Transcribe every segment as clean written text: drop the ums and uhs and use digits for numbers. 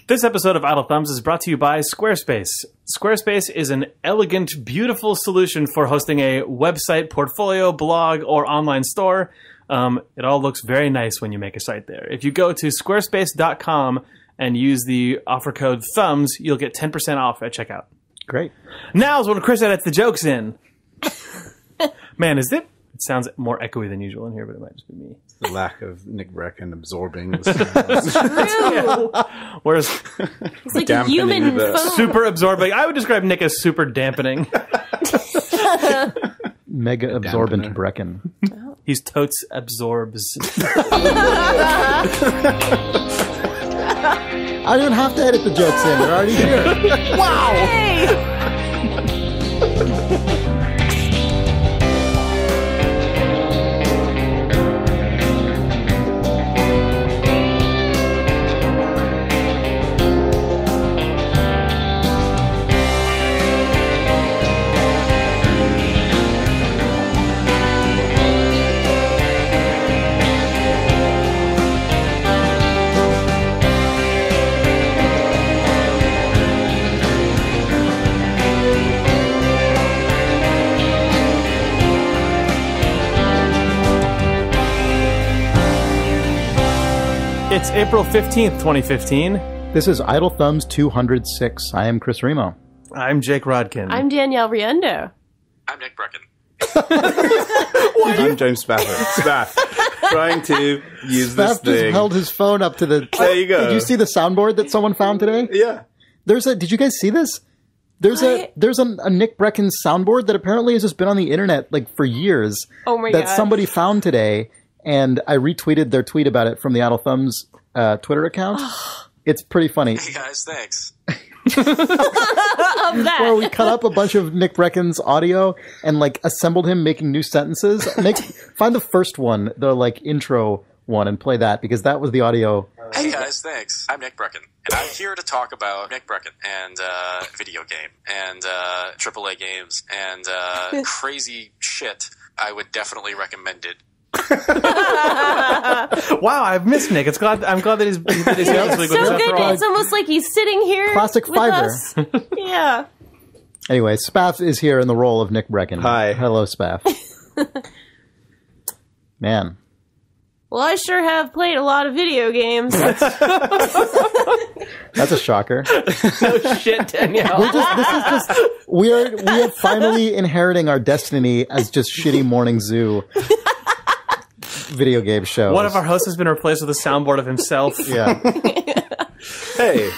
This episode of Idle Thumbs is brought to you by Squarespace. Squarespace is an elegant, beautiful solution for hosting a website, portfolio, blog, or online store. It all looks very nice when you make a site there. If you go to squarespace.com and use the offer code THUMBS, you'll get 10% off at checkout. Great. Now's when Chris edits the jokes in. Man, is it? It sounds more echoey than usual in here, but it might just be me. The lack of Nick Breckon absorbing the True. Whereas It's like a human phone. super absorbing, I would describe Nick as super dampening. Mega absorbent Breckon. He's totes absorbs. I don't have to edit the jokes in. They're already here. Wow! Hey! It's April 15th, 2015. This is Idle Thumbs 206. I am Chris Remo. I'm Jake Rodkin. I'm Danielle Riendo. I'm Nick Breckon. I'm James Spaff. Trying to use this Spaff just thing. held his phone up to the... There you go. Did you see the soundboard that someone found today? Yeah. Did you guys see this? There's a Nick Breckon soundboard that apparently has just been on the internet like for years. Oh my that God. somebody found today, and I retweeted their tweet about it from the Idle Thumbs Twitter account. It's pretty funny. Hey guys, thanks. Of that. Where we cut up a bunch of Nick Breckon's audio and like assembled him making new sentences. Find the first one, the like intro one, and play that because that was the audio. Hey guys, thanks. I'm Nick Breckon, and I'm here to talk about Nick Breckon and video game and AAA games and crazy shit. I would definitely recommend it. Wow, I've missed Nick. I'm glad that he's here this week It's with so us good. after all. It's almost like he's sitting here Classic with Fiverr. us. Yeah. Anyway, Spaff is here in the role of Nick Breckon. Hi. Hello, Spaff. Man. Well, I sure have played a lot of video games. That's a shocker. No shit, Danielle. We are finally inheriting our destiny as just shitty morning zoo video game shows. One of our hosts has been replaced with a soundboard of himself. Yeah. Hey.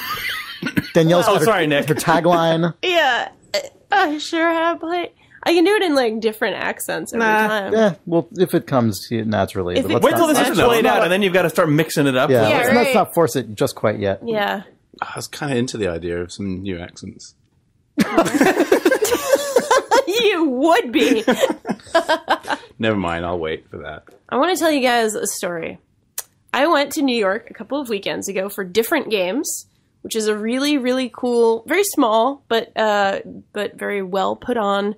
Danielle's Oh, got sorry, Nick. her tagline. Yeah. I sure have played. I can do it in like different accents every time. Yeah, well, if it comes naturally. If but it let's Wait till not- this is played out, and then you've got to start mixing it up. Yeah, Yeah, let's right. not force it just quite yet. Yeah. I was kind of into the idea of some new accents. You would be. Never mind, I'll wait for that. I want to tell you guys a story. I went to New York a couple of weekends ago for Different Games, which is a really, really cool, very small, but very well put on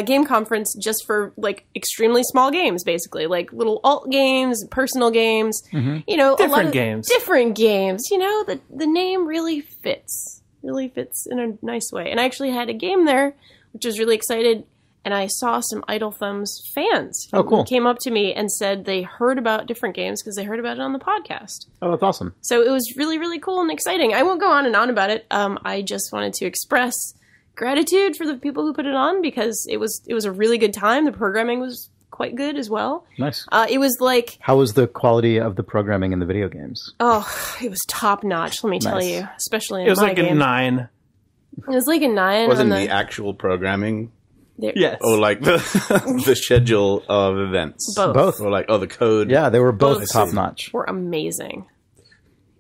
game conference just for like extremely small games, basically, like little alt games, personal games. Mm-hmm. You know, a lot Different of games. different games. You know, the name really fits in a nice way. And I actually had a game there, which was really excited. And I saw some Idle Thumbs fans Oh, cool. who came up to me and said they heard about Different Games because they heard about it on the podcast. Oh, that's awesome. So it was really, really cool and exciting. I won't go on and on about it. I just wanted to express gratitude for the people who put it on because it was a really good time. The programming was quite good as well. Nice. It was like, How was the quality of the programming in the video games? it was top notch, let me tell Nice. you, especially in It was my like game. a 9. It was like a 9. Wasn't on the actual programming Yes. or like the the schedule of events? Both. Or like, the code? Yeah, they were both Both. top notch. Were amazing.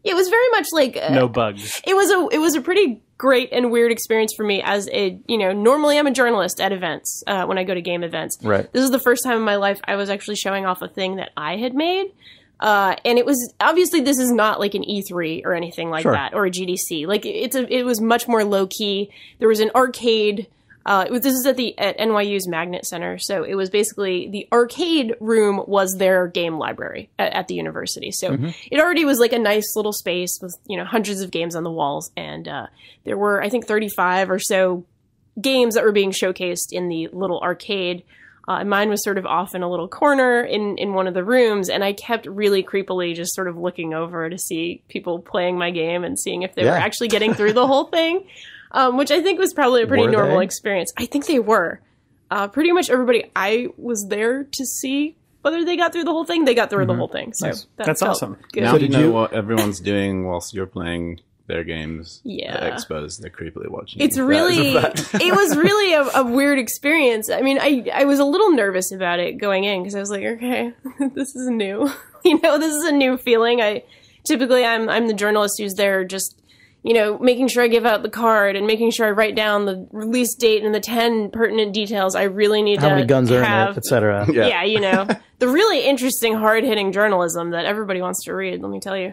It was very much like No bugs. It was a pretty great and weird experience for me as normally I'm a journalist at events when I go to game events. Right. This is the first time in my life I was actually showing off a thing that I had made. And it was obviously this is not like an E3 or anything like Sure. that or a GDC. Like it was much more low key. There was an arcade This is at NYU's Magnet Center, so it was basically the arcade room was their game library at the university. So it already was like a nice little space with hundreds of games on the walls, and there were I think 35 or so games that were being showcased in the little arcade. Mine was sort of off in a little corner in one of the rooms, and I kept really creepily just sort of looking over to see people playing my game and seeing if they were actually getting through the whole thing. Which I think was probably a pretty normal experience. I think they were. Pretty much everybody I was there to see whether they got through the whole thing, they got through the whole thing. So that's awesome. Now So you did know you- what everyone's doing whilst you're playing their games. Yeah. They're exposed. They're creepily watching. It's you. really, it was really a weird experience. I mean, I was a little nervous about it going in because I was like, okay, this is new. This is a new feeling. Typically I'm the journalist who's there just, making sure I give out the card and making sure I write down the release date and the 10 pertinent details I really need How to many guns are in have. it, etc. Yeah, the really interesting, hard-hitting journalism that everybody wants to read, let me tell you.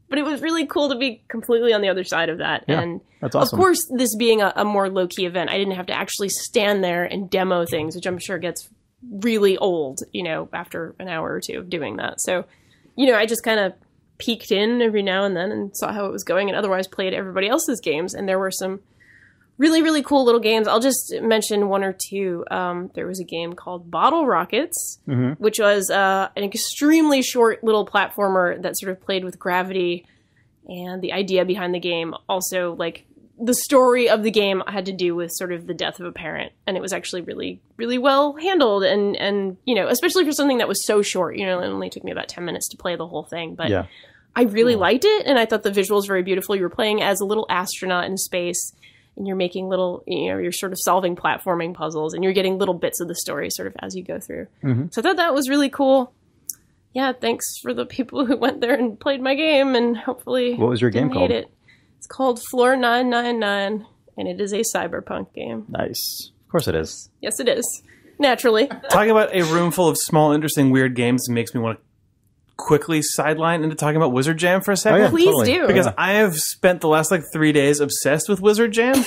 But it was really cool to be completely on the other side of that. Yeah, and that's awesome. Of course, this being a more low-key event, I didn't have to actually stand there and demo things, which I'm sure gets really old, after an hour or two of doing that. So, I just kind of peeked in every now and then and saw how it was going and otherwise played everybody else's games. And there were some really, really cool little games. I'll just mention one or two. There was a game called Bottle Rockets, which was an extremely short little platformer that sort of played with gravity. And the idea behind the game also, like, the story of the game had to do with sort of the death of a parent. And it was actually really, really well handled. And especially for something that was so short, it only took me about 10 minutes to play the whole thing. But I really liked it. And I thought the visuals very beautiful. You were playing as a little astronaut in space. And you're making little, you're sort of solving platforming puzzles. And you're getting little bits of the story sort of as you go through. So I thought that was really cool. Yeah, thanks for the people who went there and played my game. And hopefully What was your game didn't hate called? it. It's called Floor 999, and it is a cyberpunk game. Nice. Of course it is. Yes, it is. Naturally. Talking about a room full of small, interesting, weird games makes me want to quickly sideline into talking about Wizard Jam for a second. yeah. Please Totally. do. Because I have spent the last 3 days obsessed with Wizard Jam.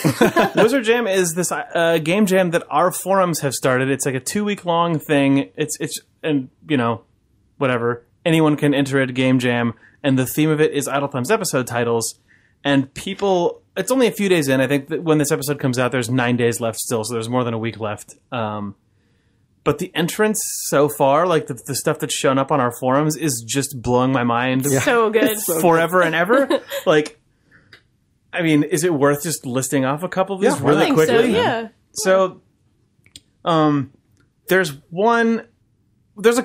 Wizard Jam is this game jam that our forums have started. It's like a 2-week-long thing. And whatever. Anyone can enter it, game jam. And the theme of it is Idle Thumbs episode titles. And people, it's only a few days in. I think that when this episode comes out, there's 9 days left still, so there's more than a week left. But the entrance so far, like the stuff that's shown up on our forums, is just blowing my mind. So good. Forever and ever. I mean, is it worth just listing off a couple of these I really think quickly? so, yeah. So, there's one. There's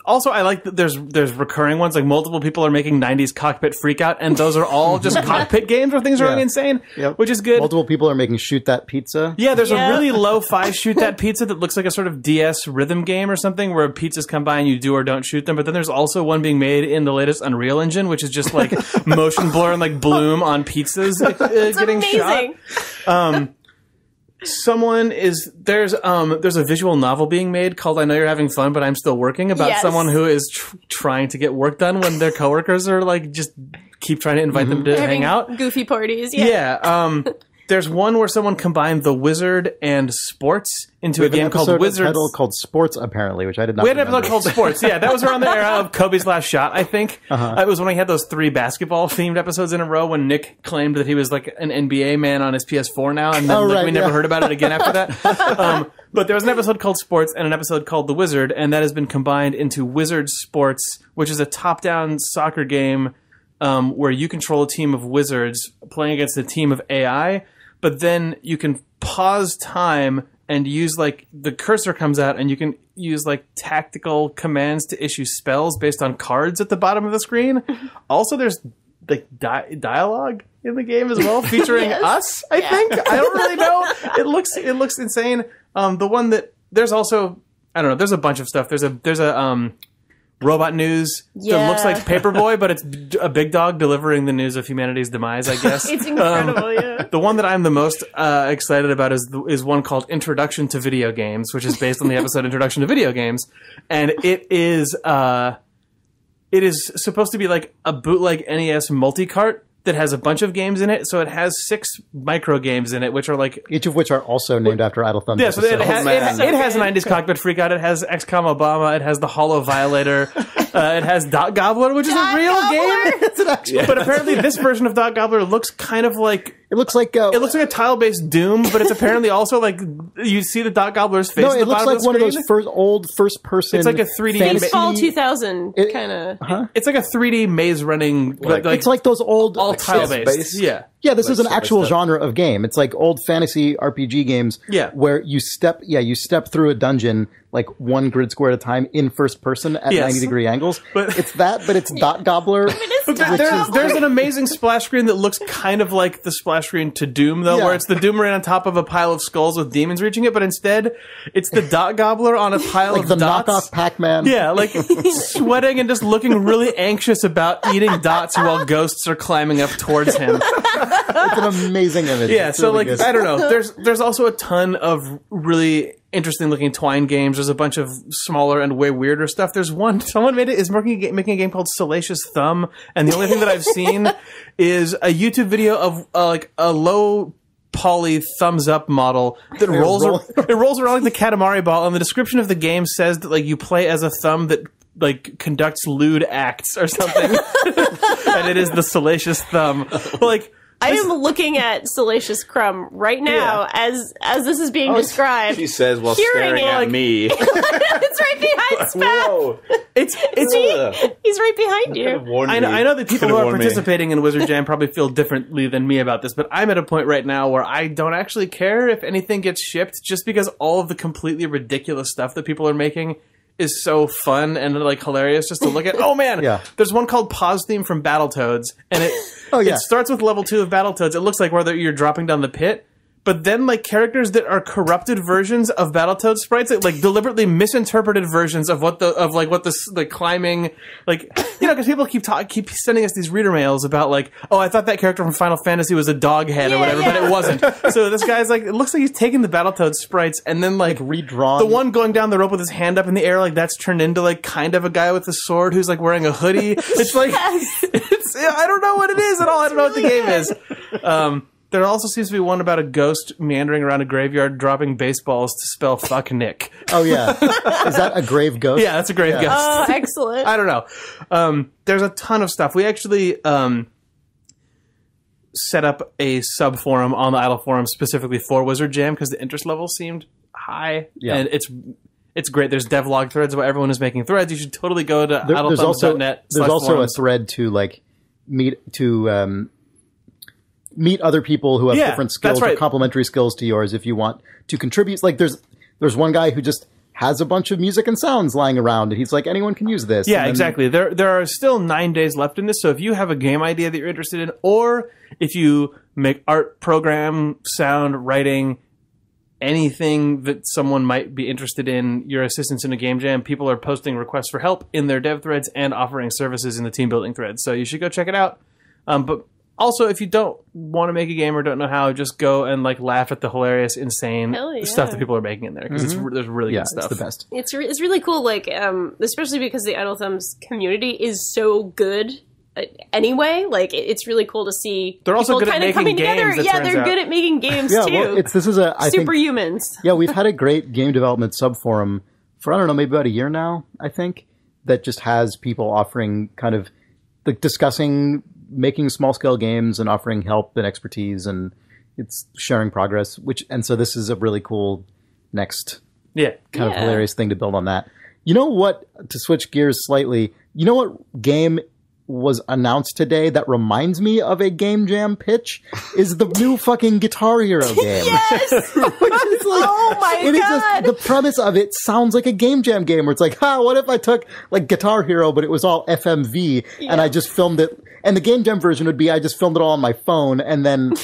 also I like that there's recurring ones, like multiple people are making 90s cockpit freakout, and those are all just cockpit games where things are going insane, which is good. Multiple people are making Shoot That Pizza. Yeah, there's a really lo-fi Shoot That Pizza that looks like a sort of DS rhythm game or something where pizzas come by and you do or don't shoot them. But then there's also one being made in the latest Unreal Engine, which is just like motion blur and like bloom on pizzas getting amazing. shot. There's a visual novel being made called I Know You're Having Fun, But I'm Still Working, about someone who is trying to get work done when their coworkers are like just keep trying to invite them to hang out. Goofy parties. Yeah. There's one where someone combined the Wizard and sports into a game called Wizards. Title called Sports, apparently, which I did not. We had an episode called Sports. Yeah, that was around the era of Kobe's Last Shot, I think. It was when we had those 3 basketball-themed episodes in a row when Nick claimed that he was like an NBA man on his PS4 now, and then we never heard about it again after that. But there was an episode called Sports and an episode called The Wizard, and that has been combined into Wizard Sports, which is a top-down soccer game where you control a team of wizards playing against a team of AI, but then you can pause time and use the cursor comes out and you can use tactical commands to issue spells based on cards at the bottom of the screen. Also, there's dialogue in the game as well, featuring us. I think I don't really know. It looks insane. The one that there's also I don't know. There's a bunch of stuff. There's a robot news that looks like Paperboy, but it's a big dog delivering the news of humanity's demise, I guess. It's incredible, The one that I'm the most excited about is one called Introduction to Video Games, which is based on the episode Introduction to Video Games. And it is supposed to be like a bootleg NES multi-cart that has a bunch of games in it. So it has 6 micro games in it, which are like Each of which are also named after Idle Thumbs. yeah. So it has, man. it has 90s Cockpit Freakout. It has XCOM Obama. It has the Hollow Violator. It has Dot Gobbler, which is a real game. It's an actual. But apparently, this version of Dot Gobbler looks kind of like It looks like a tile-based Doom, but it's apparently also like you see the Dot Gobbler's face. no, at the it looks bottom like of the one of screen. those old first-person. It's like a 3D fantasy- Fall 2000 It- kind of. It's like a 3D maze running. Like, It's like those old all tile-based. space? Yeah. Yeah, this is an Like actual step-by-step. genre of game. It's like old fantasy RPG games Yeah. where you step through a dungeon like one grid square at a time in first person at Yes. 90-degree angles. But- it's that, but it's Dot Gobbler. But there's an amazing splash screen that looks kind of like the splash screen to Doom, though, Yeah. where it's the Doom right on top of a pile of skulls with demons reaching it, but instead it's the Dot Gobbler on a pile like of the dots. knockoff Pac-Man. Yeah, like sweating and just looking really anxious about eating dots while ghosts are climbing up towards him. It's an amazing image. Yeah, It's so really like good. I don't know. There's also a ton of really interesting looking Twine games. There's a bunch of smaller and way weirder stuff. There's one someone is making a game called Salacious Thumb, and the only thing that I've seen is a YouTube video of like a low poly thumbs up model that rolls around like the Katamari ball, and the description of the game says that like you play as a thumb that like conducts lewd acts or something, and it is the Salacious Thumb. Like. I am looking at Salacious Crumb right now as this is being described. She says while Hearing staring it. at me. It's right behind Spaff. Whoa. It's Ugh. He's right behind you. Warned I me. know that people Could've who are warned me. participating in Wizard Jam probably feel differently than me about this, but I'm at a point right now where I don't actually care if anything gets shipped, just because all of the completely ridiculous stuff that people are making is so fun and like hilarious just to look at. Oh man, Yeah. There's one called Pause Theme from Battletoads, and it yeah. it starts with level 2 of Battletoads. It looks like whether you're dropping down the pit. But then, like, characters that are corrupted versions of Battletoads sprites, like deliberately misinterpreted versions of what the climbing, like, you know, because people keep sending us these reader mails about like, oh, I thought that character from Final Fantasy was a dog head or whatever, but it wasn't. So this guy's like, it looks like he's taking the Battletoads sprites and then like redrawn. the one going down the rope with his hand up in the air, like that's turned into like kind of a guy with a sword who's like wearing a hoodie. It's like, I don't know what it is at all. I don't know what the game is. There also seems to be one about a ghost meandering around a graveyard dropping baseballs to spell fuck Nick. Oh yeah, is that a grave ghost? Yeah, that's a grave ghost. Oh, excellent. I don't know. There's a ton of stuff. We actually set up a sub forum on the Idle forum specifically for Wizard Jam because the interest level seemed high. Yeah. And it's great. There's devlog threads about everyone is making threads. You should totally go to There's also idlethumbs.net/forums. a thread to like meet other people who have Yeah, different skills that's right. or complementary skills to yours if you want to contribute. Like there's one guy who just has a bunch of music and sounds lying around and he's like, anyone can use this. Yeah, And then- exactly. There are still 9 days left in this, so if you have a game idea that you're interested in, or if you make art, program, sound, writing, anything that someone might be interested in, your assistance in a game jam, people are posting requests for help in their dev threads and offering services in the team building threads. So you should go check it out. But also, if you don't want to make a game or don't know how, just go and like laugh at the hilarious, insane Hell yeah. stuff that people are making in there because there's really yeah, good stuff. it's the best. It's really cool, like, especially because the Idle Thumbs community is so good anyway. Like, it's really cool to see They're also people good at kind of making coming games, together. it Yeah, turns they're out. good at making games Yeah, too. well, this is I think Superhumans. yeah, we've had a great game development subforum for I don't know, maybe about a year now. I think that just has people offering kind of like discussing making small scale games and offering help and expertise, and it's sharing progress. And so this is a really cool next Yeah. kind of Yeah. hilarious thing to build on that. You know what? To switch gears slightly, you know what game was announced today that reminds me of a game jam pitch is the new fucking Guitar Hero game. Yes. Which is like, Oh my it is God. the premise of it sounds like a game jam game where it's like, what if I took like Guitar Hero, but it was all FMV and I just filmed it. And the game jam version would be I just filmed it all on my phone and then,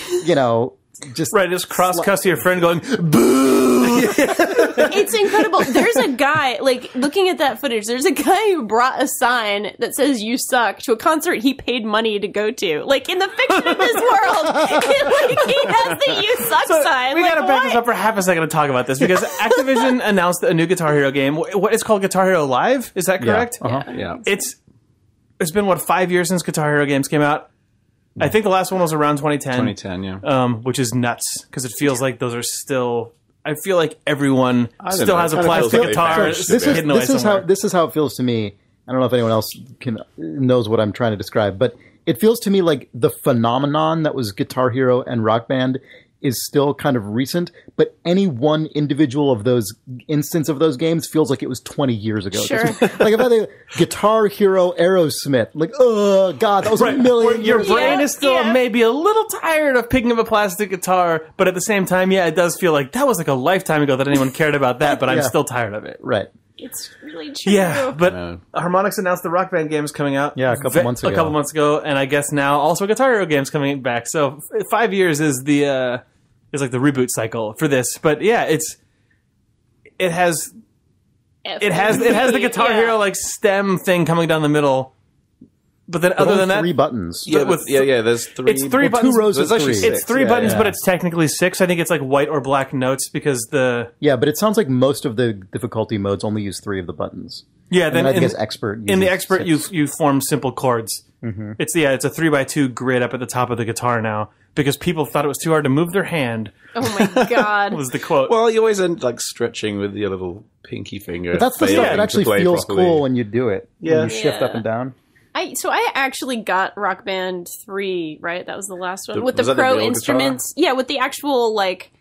just Right, just cross-cuss to your friend going, boo! It's incredible. There's a guy, like, looking at that footage, there's a guy who brought a sign that says "You suck" to a concert he paid money to go to. Like, in the fiction of this world, like, he has the "You suck" sign. We like, gotta back what? this up for half a second to talk about this because Activision announced a new Guitar Hero game. What it's called Guitar Hero Live? Is that correct? Yeah. It's been 5 years since Guitar Hero games came out. I think the last one was around 2010. 2010, yeah. Which is nuts because it feels like those are still. I feel like everyone still know. has a It kinda plastic feels like guitar they vanished a bit. hidden away somewhere. This is how it feels to me. I don't know if anyone else knows what I'm trying to describe, but it feels to me like the phenomenon that was Guitar Hero and Rock Band is still kind of recent, but any one individual of those instance of those games feels like it was 20 years ago. Sure. Like if I think Guitar Hero Aerosmith, like, oh god, that was a million Your years brain ago. is still maybe a little tired of picking up a plastic guitar, but at the same time, yeah, it does feel like that was like a lifetime ago that anyone cared about that, but I'm still tired of it. Right. It's really true. Yeah, but No. Harmonix announced the Rock Band game is coming out. Yeah, a couple months ago. And I guess now also Guitar Hero game's coming back. So 5 years is the is like the reboot cycle for this. But yeah, it has the Guitar Hero like stem thing coming down the middle. But then other than that, 3 buttons. Yeah, with- there's 3. it's 3 Well, buttons. 2 rows of There's actually 3. 6. It's 3 Yeah, buttons, yeah. but it's technically 6. I think it's like white or black notes because Yeah, but it sounds like most of the difficulty modes only use 3 of the buttons. yeah. And Then then I think in, as expert, in the uses expert 6. you form simple chords. Mm-hmm. It's a 3x2 grid up at the top of the guitar now because people thought it was too hard to move their hand. Oh my god. Was the quote? Well, you always end like stretching with your little pinky finger. But that's the stuff that actually feels cool when you do it. Yeah. When you shift Yeah. up and down. I actually got Rock Band 3, right? That was the last one. With was the that the pro real instruments. Yeah, with the actual, like,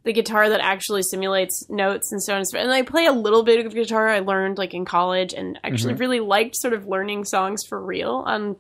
the guitar that actually simulates notes and so on and so forth. And I play a little bit of guitar I learned, like, in college and actually really liked sort of learning songs for real on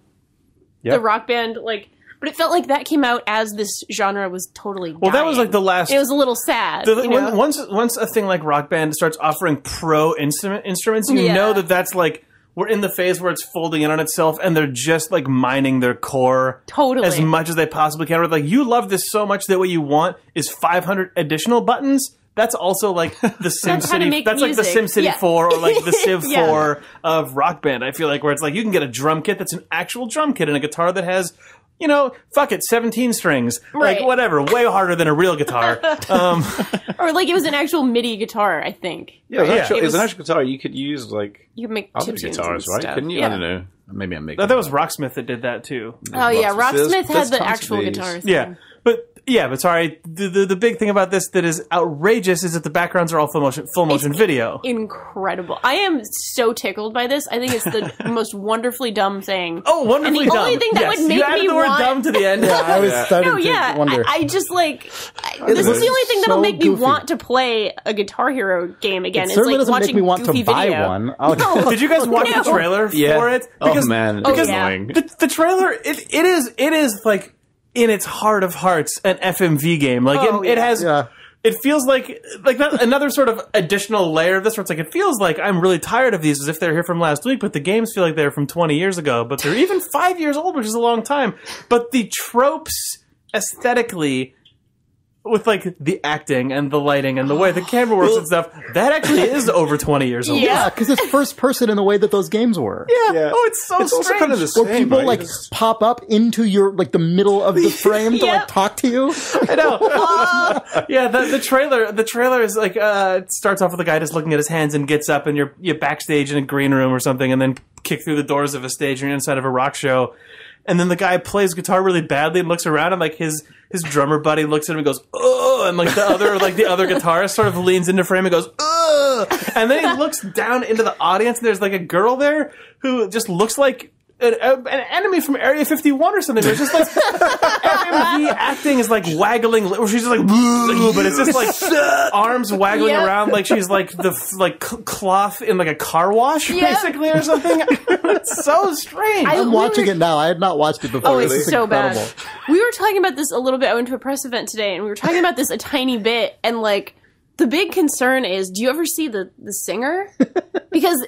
the Rock Band, like... But it felt like that came out as this genre was totally dying. Well, that was like the last... It was a little sad, The- you know? once a thing like Rock Band starts offering pro instruments, you Yeah. know that's like... We're in the phase where it's folding in on itself, and they're just like mining their core Totally. as much as they possibly can. Where, like, you love this so much that what you want is 500 additional buttons. That's also like the That's how to SimCity. make That's like the music. SimCity Yeah. 4 or like the Civ Yeah. 4 of Rock Band. I feel like where it's like you can get a drum kit that's an actual drum kit and a guitar that has, you know, fuck it, 17 strings, Right. like whatever, way harder than a real guitar. Or like it was an actual MIDI guitar, I think. Yeah, Yeah. it's an actual guitar. You could use like You could make other chiptunes and guitars, right? stuff. Couldn't you? Yeah. I don't know. Maybe I'm making. That was Rocksmith that did that too. Oh yeah, Rocksmith had there's the tons of actual these. guitar. Yeah, but sorry. The big thing about this that is outrageous is that the backgrounds are all full motion video. Incredible. I am so tickled by this. I think it's the most wonderfully dumb thing. Oh, wonderfully And the dumb. only thing that Yes, would make you added me the word want- dumb to the end. I was starting No, yeah. to wonder. I just like... this is the only thing that'll so make me goofy. want to play a Guitar Hero game again. It It's certainly like doesn't watching make me want to goofy buy video. one. No. Did you guys watch the No. trailer Yeah. for it? Oh man, because yeah. annoying. the trailer it is like in its heart of hearts an FMV game. Like Oh, it yeah. has. Yeah. It feels like that, another sort of additional layer of this where it's like, it feels like I'm really tired of these as if they're here from last week, but the games feel like they're from 20 years ago, but they're even 5 years old, which is a long time. But the tropes aesthetically, with like the acting and the lighting and the way the camera works and stuff, that actually is over 20 years old. Yeah, because it's first person in the way that those games were. Yeah. Oh, it's so It's also strange. kind of the Where same. people right? like It's- pop up into your like the middle of the frame to Yep. like talk to you. I know. Yeah, the trailer is like it starts off with a guy just looking at his hands and gets up and you're backstage in a green room or something and then kick through the doors of a stage and you're inside of a rock show. And then the guy plays guitar really badly and looks around and like his drummer buddy looks at him and goes, "Oh," and like the other guitarist sort of leans into frame and goes, "Oh," and then he looks down into the audience and there's like a girl there who just looks like an enemy from Area 51 or something. It's just like FMV acting is like waggling, or she's just like, but it's just like arms waggling Yep. around like she's like the cloth in like a car wash, Yep. basically, or something. It's so strange. I'm watching it now. I had not watched it before. Oh, This it's is so incredible. bad. We were talking about this a little bit. I went to a press event today, and we were talking about this a tiny bit. And like, the big concern is, do you ever see the singer? Because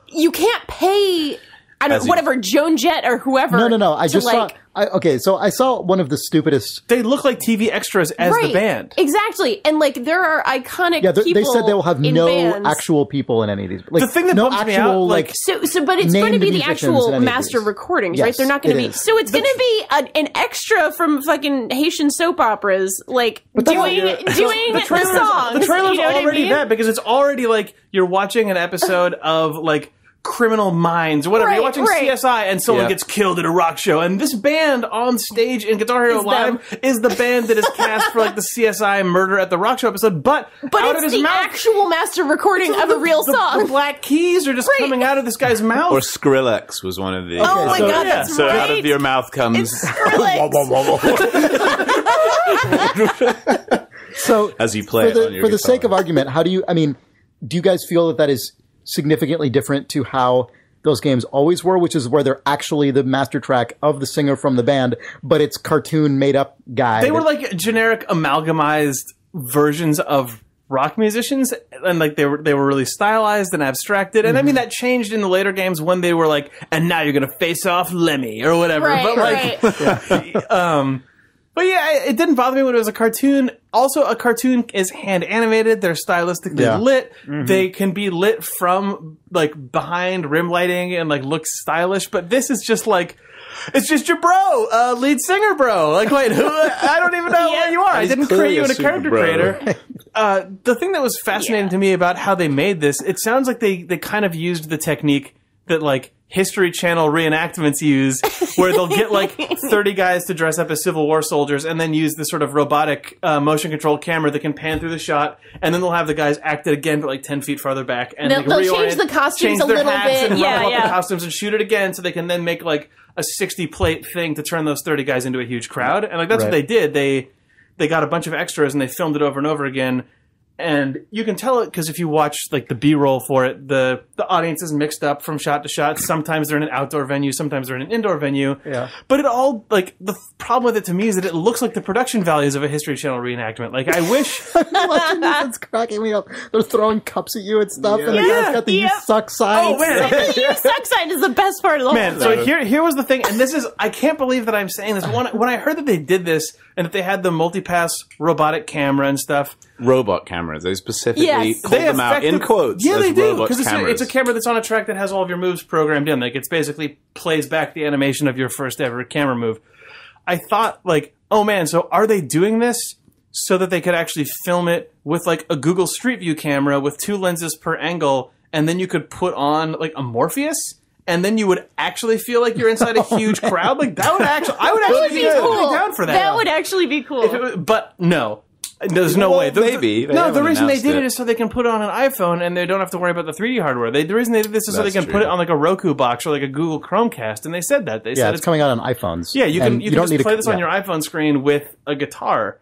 you can't pay, I don't As know, you- whatever, Joan Jett or whoever. No. I to, just like, saw. So I saw one of the stupidest. They look like TV extras as the band. Exactly. And like, there are iconic Yeah, people they said they will have in no bands. actual people in any of these. Like, The thing that no bums me actual out, like- So, but it's going to named be the musicians in actual any of master these. recordings, right? Yes, They're not going to it be. is. So it's going to be an extra from fucking Haitian soap operas, like doing the songs. The trailer's you know what I already mean? that because it's already like you're watching an episode of like Criminal Minds or whatever. You're Right, watching right. CSI and someone Yeah. gets killed at a rock show. And this band on stage in Guitar Hero Is Live them. is the band that is cast for like the CSI Murder at the Rock Show episode. But out of it's his the mouth, actual master recording of a real the song. black keys are just Right. coming out of this guy's mouth. Or Skrillex was one of the. Oh my so- god, yeah. that's So right. out of your mouth comes It's Skrillex. So as you play for the, it on your for the guitar. sake of argument, how do you? I mean, do you guys feel that that is significantly different to how those games always were, which is where they're actually the master track of the singer from the band, but it's cartoon made up guy. They were like generic amalgamized versions of rock musicians, and like they were really stylized and abstracted. And I mean that changed in the later games when they were like, and now you're gonna face off Lemmy or whatever. Right, but like, right. but yeah, it didn't bother me when it was a cartoon. Also, a cartoon is hand animated. They're stylistically Yeah. lit. They can be lit from like behind rim lighting and like look stylish. But this is just like, it's just your bro, lead singer bro. Like, wait, who? I don't even know Yeah. where you are. I He's didn't clearly create you a in a super character bro. creator. The thing that was fascinating to me about how they made this, it sounds like they kind of used the technique that like History Channel reenactments use, where they'll get like 30 guys to dress up as Civil War soldiers and then use this sort of robotic motion control camera that can pan through the shot, and then they'll have the guys act it again but like 10 feet farther back, and They'll they can change the costumes change a their little hats bit. and Yeah, rumble up yeah. the costumes and shoot it again, so they can then make like a 60 plate thing to turn those 30 guys into a huge crowd. And like that's what Right. they did. They got a bunch of extras and they filmed it over and over again. And you can tell it because if you watch like the B-roll for it, the audience is mixed up from shot to shot. Sometimes they're in an outdoor venue, sometimes they're in an indoor venue. Yeah. But it all like the problem with it to me is that it looks like the production values of a History Channel reenactment. Like I wish watching this, it's cracking me up. They're throwing cups at you and stuff, and the Yeah. guy's got the "you Yep. suck" sign. Oh, man. The You Suck sign is the best part of the Man, whole so thing. here was the thing, and this is, I can't believe that I'm saying this. When I heard that they did this, and that they had the multipass robotic camera and stuff, robot cameras. They specifically Yes. call them out in quotes. Yeah, as they do, robot because cameras. it's a camera that's on a track that has all of your moves programmed in. Like, it's basically plays back the animation of your first ever camera move. I thought, like, oh man, so are they doing this so that they could actually film it with, like, a Google Street View camera with 2 lenses per angle, and then you could put on, like, a Morpheus? And then you would actually feel like you're inside a huge crowd? Like, that would actually, I would actually be totally down for that. That would actually be cool. If it was- but no. There's no Well, way. maybe. They No, the haven't reason they announced did it it. is so they can put it on an iPhone and they don't have to worry about the 3D hardware. The reason they did this is so they That's can true. put it on like a Roku box or like a Google Chromecast. And they said that. They Yeah, said it's coming out on iPhones. yeah, you can And you can don't just need play a, this on your iPhone screen with a guitar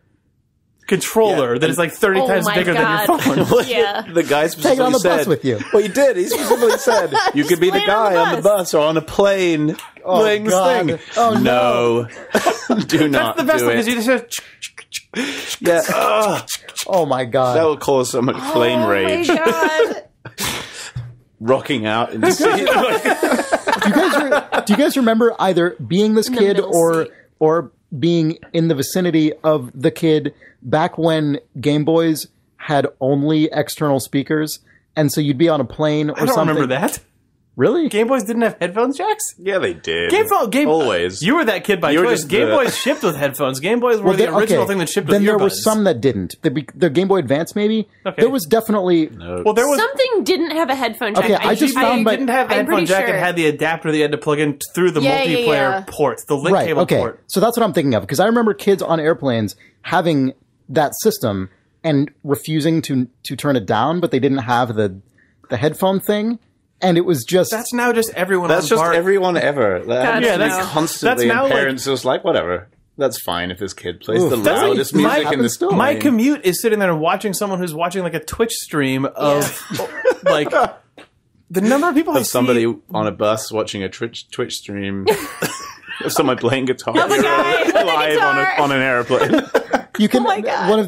controller Yeah, that is like 30 Oh times my bigger God. than your phone. Yeah. The guy specifically Take it on the said, bus with you. Well, he did. He specifically said you could be the play it on guy the on the bus or on a plane playing this God. thing. Oh, no. Do not That's the best do thing because it. you just Yeah. Ugh. Oh my god! That will cause so much plane oh rage. my god. Rocking out in the seat. Do you guys remember either being this the kid middle or seat. or being in the vicinity of the kid back when Game Boys had only external speakers, and so you'd be on a plane or I don't something? remember that. Really? Game Boys didn't have headphones jacks? Yeah, they did. Always. You were that kid by You were choice. just Game the- Boys shipped with headphones. Game Boys were the original thing that shipped with Then there were earbuds. some that didn't. The Game Boy Advance, maybe. Okay. There was definitely. Well, there was Something didn't have a headphone jack. Okay, I just found my- didn't have the I'm headphone pretty jack. sure. It had the adapter that you had to plug in through the Yeah, yeah, multiplayer yeah. port, the link Right. cable Okay. port. So that's what I'm thinking of because I remember kids on airplanes having that system and refusing to turn it down, but they didn't have the headphone thing, and it was just. That's now just everyone. That's on just BART. everyone ever. That yeah, happens to me that's- constantly. that's now, and like- parents just like, whatever. That's fine if this kid plays Oof, the that's loudest like- music might in the happen still. My plane. commute is sitting there and watching someone who's watching like a Twitch stream of like the number of people I Of somebody see. on a bus watching a Twitch stream of someone playing guitar Of a guy with a live guitar. on an airplane. You can. Oh my God. One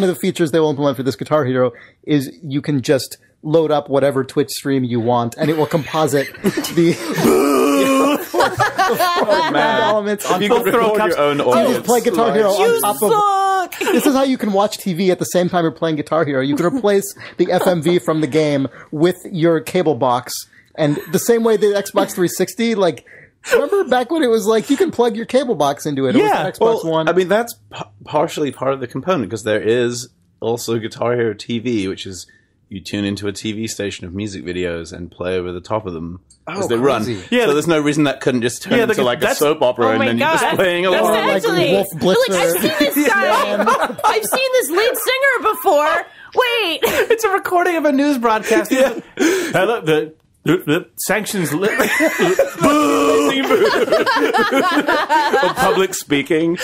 of the features they will implement for this Guitar Hero is you can just load up whatever Twitch stream you want, and it will composite the elements on You top. can throw record cups- your own You audience. just play Guitar Hero You on top of. suck! This is how you can watch TV at the same time you're playing Guitar Hero. You can replace the FMV from the game with your cable box, and the same way the Xbox 360, like. Remember back when it was like you can plug your cable box into it? It Yeah, was an Xbox Well, One. I mean, that's partially part of the component because there is also Guitar Hero TV, which is you tune into a TV station of music videos and play over the top of them as Oh, they crazy. run. Yeah, so there's no reason that couldn't just turn into like a soap opera and then you're just playing That's along. actually, Wolf but, like, I've Blitzer. seen this guy. I've seen this lead singer before. Wait. It's a recording of a news broadcast. Hello, the sanctions. Boo! Or public speaking.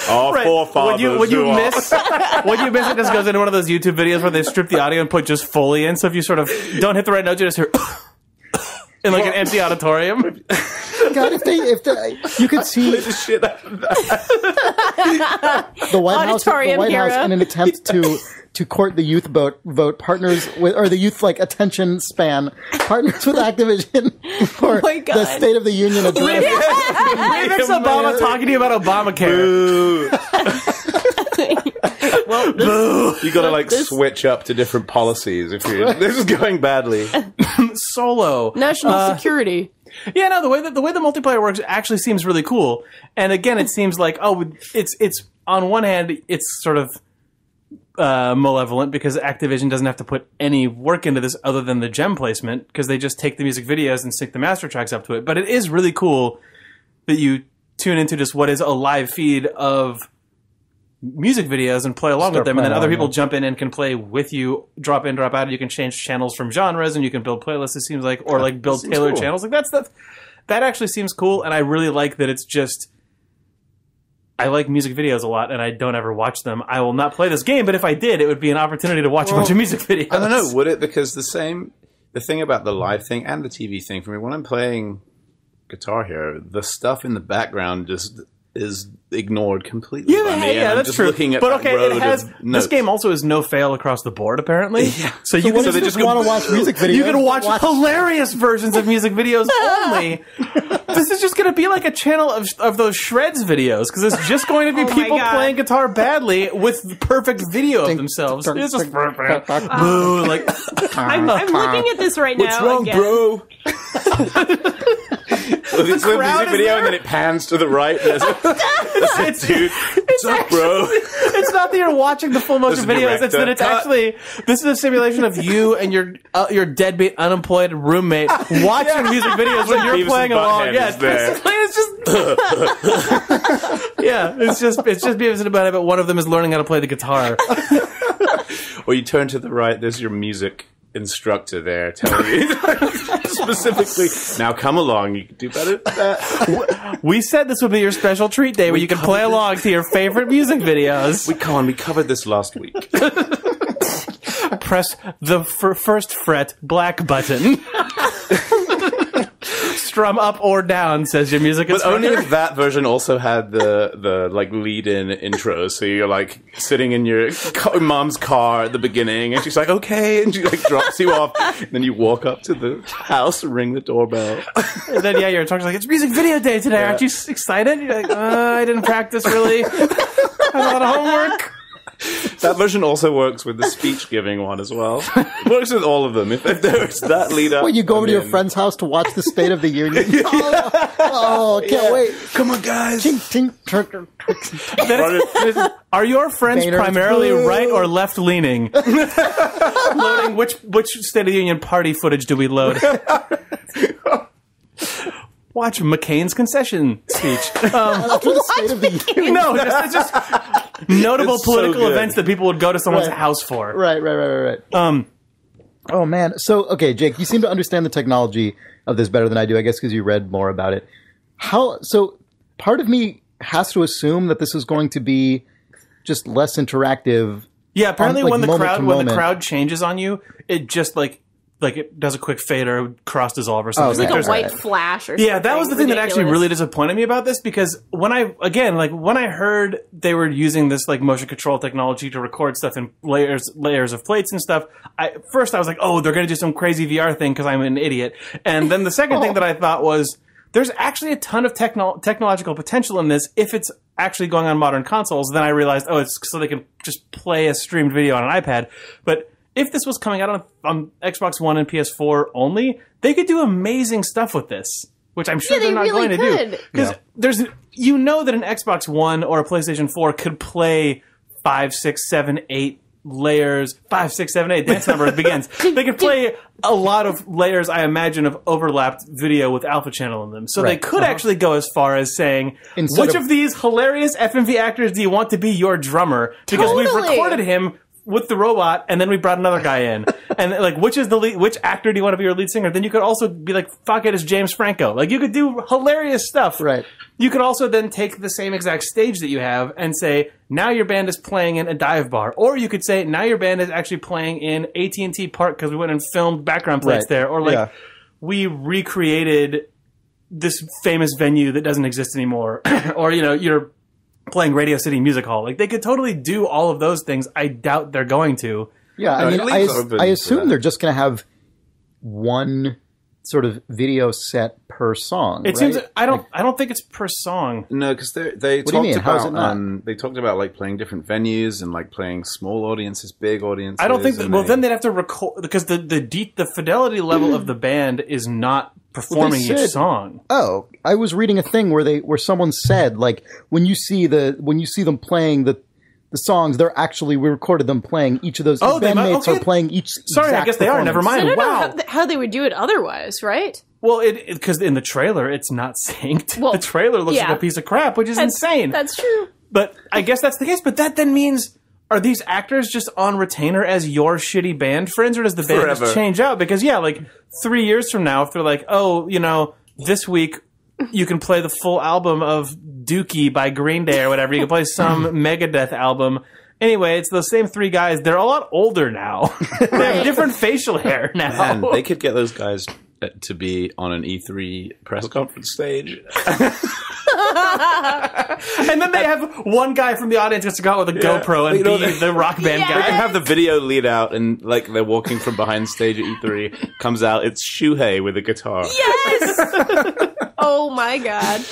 Our forefathers. Would you miss? Would you miss? It just goes into one of those YouTube videos where they strip the audio and put just Foley in. So if you sort of don't hit the right note, you just hear in like an empty auditorium. God, if they, you could see the shit out of that. the White House Auditorium hero. in an attempt to court the youth vote partners with, or the youth like attention span partners with Activision for my God. the State of the Union address. Remix Obama talking to you about Obamacare. Well, you got to like switch up to different policies if you're. This is going badly. Solo. National security. Yeah, no, the way the multiplayer works actually seems really cool. And again, it seems like it's on one hand it's sort of malevolent because Activision doesn't have to put any work into this other than the gem placement because they just take the music videos and sync the master tracks up to it. But it is really cool that you tune into just what is a live feed of music videos and play along with them, and then other people jump in and can play with you, drop in, drop out. You can change channels from genres, and you can build playlists. It seems like, or like build tailored channels. Like that actually seems cool, and I really like that. It's just I like music videos a lot, and I don't ever watch them. I will not play this game, but if I did, it would be an opportunity to watch a bunch of music videos. I don't know, would it? Because the thing about the live thing and the TV thing for me, when I'm playing Guitar Hero, the stuff in the background just is ignored completely by me. Yeah, I'm that's just true. looking at but that okay, road it has of this notes. game also is no fail across the board apparently. Yeah. So you What can if you they just just go- want to watch music videos? you can watch hilarious versions of music videos only. This is just going to be like a channel of those shreds videos because it's just going to be Oh my people God. playing guitar badly with perfect video of themselves. It's just boo, like I'm looking at this right What's now. wrong, again. bro? Well, it's a crowd music is video there. and then it pans to the right. And there's a dude. What's up, bro? It's not that you're watching the full motion There's a videos. It's that it's director. actually this is a simulation of you and your deadbeat unemployed roommate watching music videos when you're Beavis playing and along. Butthead Yeah, is there. basically it's just yeah, it's just Beavis and Butthead, but one of them is learning how to play the guitar. Or you turn to the right, there's your music instructor there telling you specifically, now come along, you can do better than that. We said this would be your special treat day where you can play along to your favorite music videos. We covered this last week. Press the first fret black button. Strum up or down, says your music But instructor. only if that version also had the like lead-in intro. So you're like sitting in your mom's car at the beginning, and she's like, "Okay," and she like drops you off. And then you walk up to the house and ring the doorbell. And then, your instructor's like, it's music video day today. Aren't you excited? You're like, I didn't practice really. I had a lot of homework. That version also works with the speech-giving one as well. It works with all of them. If there's that lead-up. When you go over to your then- friend's house to watch the State of the Union. Oh, can't wait. Come on, guys. Tink, tink, turk, turk. Are your friends Boehner. primarily right or left leaning? Loading which State of the Union party footage do we load? Watch McCain's concession speech. After the State of the Union. No, it's just notable It's so political good. events that people would go to someone's Right. house for. Right. Oh, man. So, okay, Jake, you seem to understand the technology of this better than I do, I guess, because you read more about it. So, part of me has to assume that this is going to be just less interactive. Yeah, apparently like, when the moment. crowd changes on you, it just like it does a quick fade or cross dissolve or something. okay. Like a There's- white flash or something. Yeah, that was the thing that actually ridiculous. really disappointed me about this because when I heard they were using this like motion control technology to record stuff in layers of plates and stuff, first I was like, oh, they're going to do some crazy VR thing because I'm an idiot. And then the second thing that I thought was there's actually a ton of technological potential in this if it's actually going on modern consoles. Then I realized, oh, it's so they can just play a streamed video on an iPad. But if this was coming out on Xbox One and PS4 only, they could do amazing stuff with this, which I'm sure Yeah, they're they not really going to do. could. Because there's, that an Xbox One or a PlayStation 4 could play 5, 6, 7, 8 layers, 5, 6, 7, 8, dance number begins. They could play a lot of layers, I imagine, of overlapped video with alpha channel in them. So they could actually go as far as saying, which of these hilarious FMV actors do you want to be your drummer? Because we've recorded him with the robot, and then we brought another guy in. And like, which actor do you want to be your lead singer? Then you could also be like, fuck it, it's James Franco. Like, you could do hilarious stuff. Right. You could also then take the same exact stage that you have and say, now your band is playing in a dive bar. Or you could say, now your band is actually playing in AT&T Park because we went and filmed background plates there. Or like, we recreated this famous venue that doesn't exist anymore. Or, you're playing Radio City Music Hall. Like, they could totally do all of those things. I doubt they're going to. Yeah, I mean, I assume they're just going to have one sort of video set per song. It seems. I don't think it's per song. No, because they talked about like playing different venues and like playing small audiences, big audiences. I don't think. Then they'd have to record because the fidelity level of the band is not performing each song. Oh, I was reading a thing where someone said like when you see them playing the songs, we recorded them playing each of those. Oh, bandmates are playing each. Sorry, I guess they are. Never mind. So I don't know how they would do it otherwise, right? Well, because in the trailer it's not synced. Well, the trailer looks like a piece of crap, which is insane. That's true. But I guess that's the case. But that then means, are these actors just on retainer as your shitty band friends, or does the band just change out? Because like 3 years from now, if they're like, this week you can play the full album of Dookie by Green Day or whatever. You can play some Megadeth album. Anyway, it's those same 3 guys. They're a lot older now. They have different facial hair now. Man, they could get those guys to be on an E3 press conference stage. And then they have one guy from the audience gets to go out with a GoPro and be the rock band guy. They can have the video lead out and like they're walking from behind stage at E3. Comes out, it's Shuhei with a guitar. Yes! Oh my god.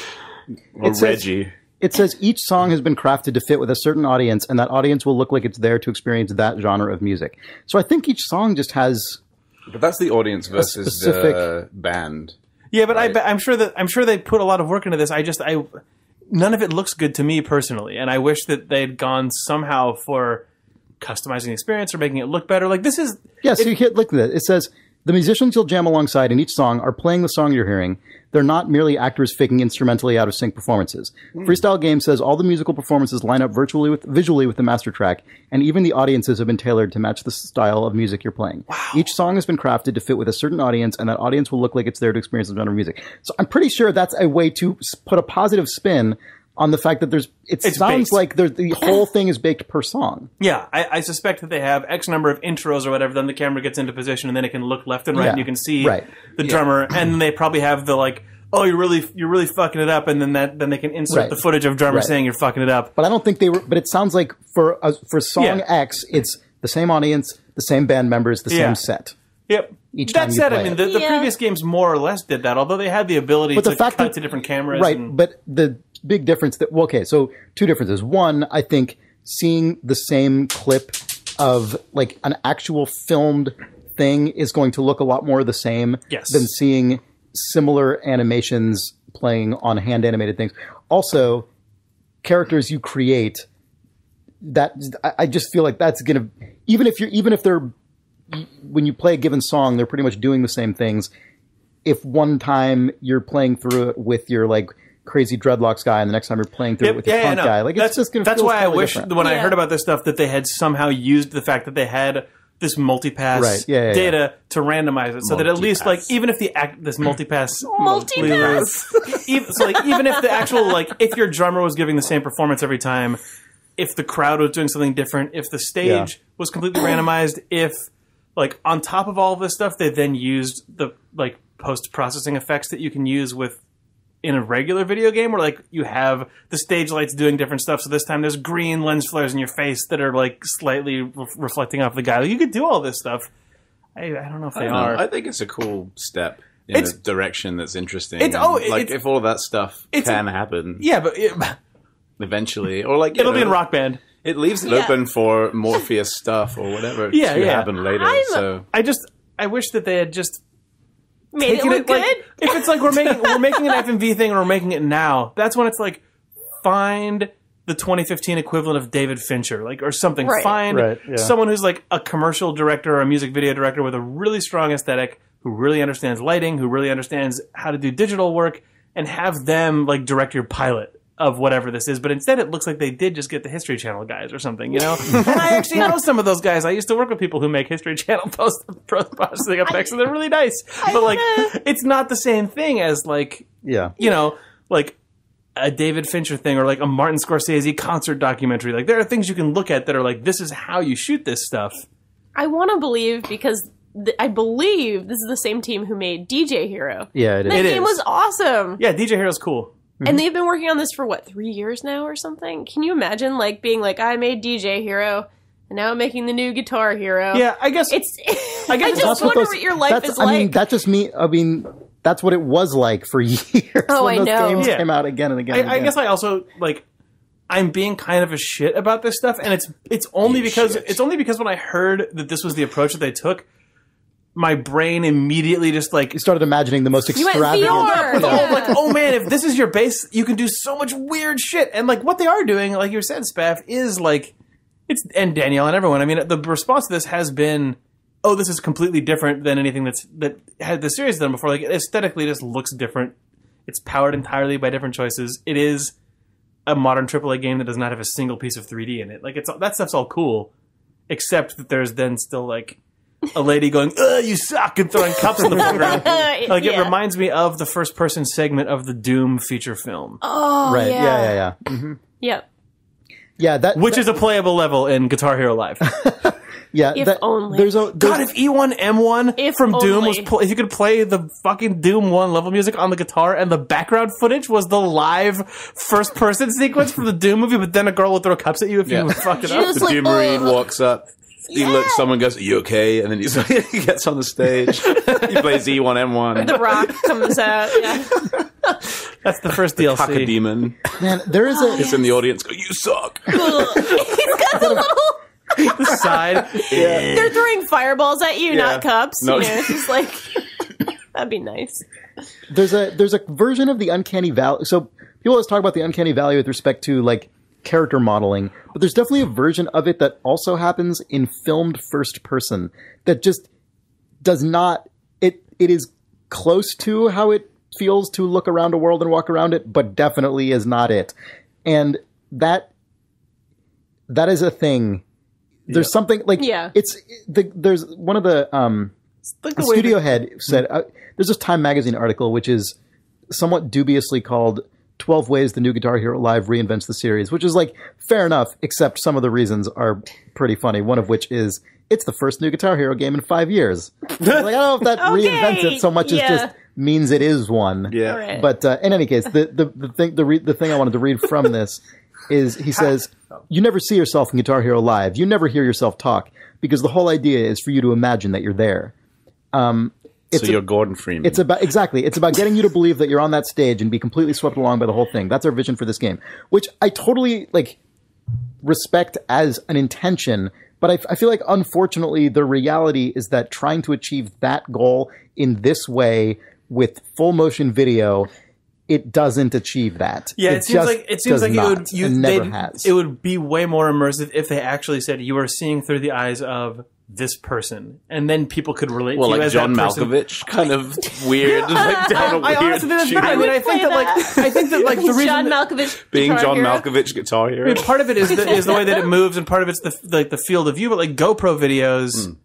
Or Reggie. It says each song has been crafted to fit with a certain audience, and that audience will look like it's there to experience that genre of music. So I think each song just has... But that's the audience versus the band. Yeah, but right? I'm sure they put a lot of work into this. None of it looks good to me personally, and I wish that they'd gone somehow for customizing the experience or making it look better. Like, this is... Yeah, so look at it. It says... The musicians you'll jam alongside in each song are playing the song you're hearing. They're not merely actors faking instrumentally out of sync performances. Freestyle Game says all the musical performances line up visually with the master track, and even the audiences have been tailored to match the style of music you're playing. Wow. Each song has been crafted to fit with a certain audience, and that audience will look like it's there to experience the genre of music. So I'm pretty sure that's a way to put a positive spin on the fact that it sounds like the whole thing is baked per song. Yeah, I suspect that they have X number of intros or whatever, then the camera gets into position and then it can look left and right and you can see the drummer, and then they probably have the like, oh, you're really fucking it up, and then they can insert the footage of drummer saying you're fucking it up. But I don't think but it sounds like for song X, it's the same audience, the same band members, the same set. Yep. That said, I mean, the previous games more or less did that, although they had the ability to cut to different cameras. Right, but the big difference so 2 differences. One, I think seeing the same clip of like an actual filmed thing is going to look a lot more the same than seeing similar animations playing on hand animated things. Also, characters you create, that I just feel like that's going to, even if they're, when you play a given song, they're pretty much doing the same things. If one time you're playing through it with your like crazy dreadlocks guy, and the next time you're playing through it with your punk guy, like it's just going to. That's why I wish different. When I heard about this stuff that they had somehow used the fact that they had this multipass data to randomize it, so that at least like even if this multipass, so like even if the actual like if your drummer was giving the same performance every time, if the crowd was doing something different, if the stage was completely randomized, if like on top of all of this stuff, they then used the like post-processing effects that you can use in a regular video game, where like you have the stage lights doing different stuff. So this time there's green lens flares in your face that are like slightly reflecting off the guy. Like, you could do all this stuff. I don't know if they are. I think it's a cool step in a direction that's interesting. If all of that stuff can happen. Yeah, but eventually, or like it'll be in Rock Band. It leaves it open for Morpheus stuff or whatever to happen later. I wish that they had just made it look good. Like, if it's like we're making an FMV thing and we're making it now, that's when it's like find the 2015 equivalent of David Fincher, like, or something. Right. Find Right, yeah. someone who's like a commercial director or a music video director with a really strong aesthetic, who really understands lighting, who really understands how to do digital work, and have them like direct your pilot of whatever this is. But instead it looks like they did just get the History Channel guys or something, you know? And I actually know some of those guys. I used to work with people who make History Channel post-processing effects, and they're really nice. But like, it's not the same thing as like, Yeah. you know, like a David Fincher thing or like a Martin Scorsese concert documentary. Like, there are things you can look at that are like, this is how you shoot this stuff. I want to believe because I believe this is the same team who made DJ Hero. Yeah, it is. That It game is. was awesome. Yeah, DJ Hero's cool. And they've been working on this for what, 3 years now or something? Can you imagine like being like, I made DJ Hero and now I'm making the new Guitar Hero? Yeah, I guess It's I guess I just that's wonder what your life is like. I mean, that just I mean, that's what it was like for years. Oh, when I those know. games Yeah. came out again and again. And I again. guess I also like I'm being kind of a shit about this stuff, and it's only because when I heard that this was the approach that they took, my brain immediately just like you started imagining the most You went extravagant. VR. with Yeah. all like, oh man, if this is your base, you can do so much weird shit. And like what they are doing, like you said, Spaff, is like and Danielle and everyone. I mean, the response to this has been, oh, this is completely different than anything that had the series done before. Like, it aesthetically just looks different. It's powered entirely by different choices. It is a modern AAA game that does not have a single piece of 3D in it. Like, that stuff's all cool, except that there's then still like a lady going, "Ugh, you suck," and throwing cups in the foreground. Like, it Yeah. reminds me of the first-person segment of the Doom feature film, Oh, Right? yeah. Yeah. Mm-hmm. Yep. Yeah. That which is a playable level in Guitar Hero Live. yeah. If that, only. There's God, if E1M1 If from Doom only. was if you could play the fucking Doom 1 level music on the guitar and the background footage was the live first person sequence from the Doom movie, but then a girl would throw cups at you if Yeah. you fucked it up. Just The like, Doom Marine ugh. walks up. He looks, someone goes, "Are you okay?" And then he gets on the stage. He plays E1M1. The Rock comes out. Yeah. That's the first DLC. Cockademon man. There is a is in the audience. Go, "You suck." He's got the little. The side. They're throwing fireballs at you, not cups. No. You know, it's just like that'd be nice. there's a version of the uncanny valley. So people always talk about the uncanny valley with respect to like character modeling, but there's definitely a version of it that also happens in filmed first person that just does not. It is close to how it feels to look around a world and walk around it, but definitely is not it. And that is a thing. There's something like there's one of the Like the the way studio that- head said there's this Time magazine article which is somewhat dubiously called 12 Ways the New Guitar Hero Live Reinvents the Series, which is like fair enough, except some of the reasons are pretty funny, one of which is it's the first new Guitar Hero game in 5 years. Like, I don't know if that reinvents it so much as just means it is one. Yeah. Right. But in any case, the thing I wanted to read from this is he says, "You never see yourself in Guitar Hero Live. You never hear yourself talk because the whole idea is for you to imagine that you're there." So you're Gordon Freeman. It's about getting you to believe that you're on that stage and be completely swept along by the whole thing. That's our vision for this game, which I totally respect as an intention. But I feel like, unfortunately, the reality is that trying to achieve that goal in this way with full motion video, it doesn't achieve that. Yeah, it seems like has. it would be way more immersive if they actually said you are seeing through the eyes of this person, and then people could relate to you like as John that person. Malkovich, kind of weird, like down a I weird honestly think that's tube. right. I mean, I think that the reason John that- Malkovich Being Guitar John Hero. Malkovich Guitar Hero. I mean, part of it is the way that it moves, and part of it's the field of view. But like GoPro videos,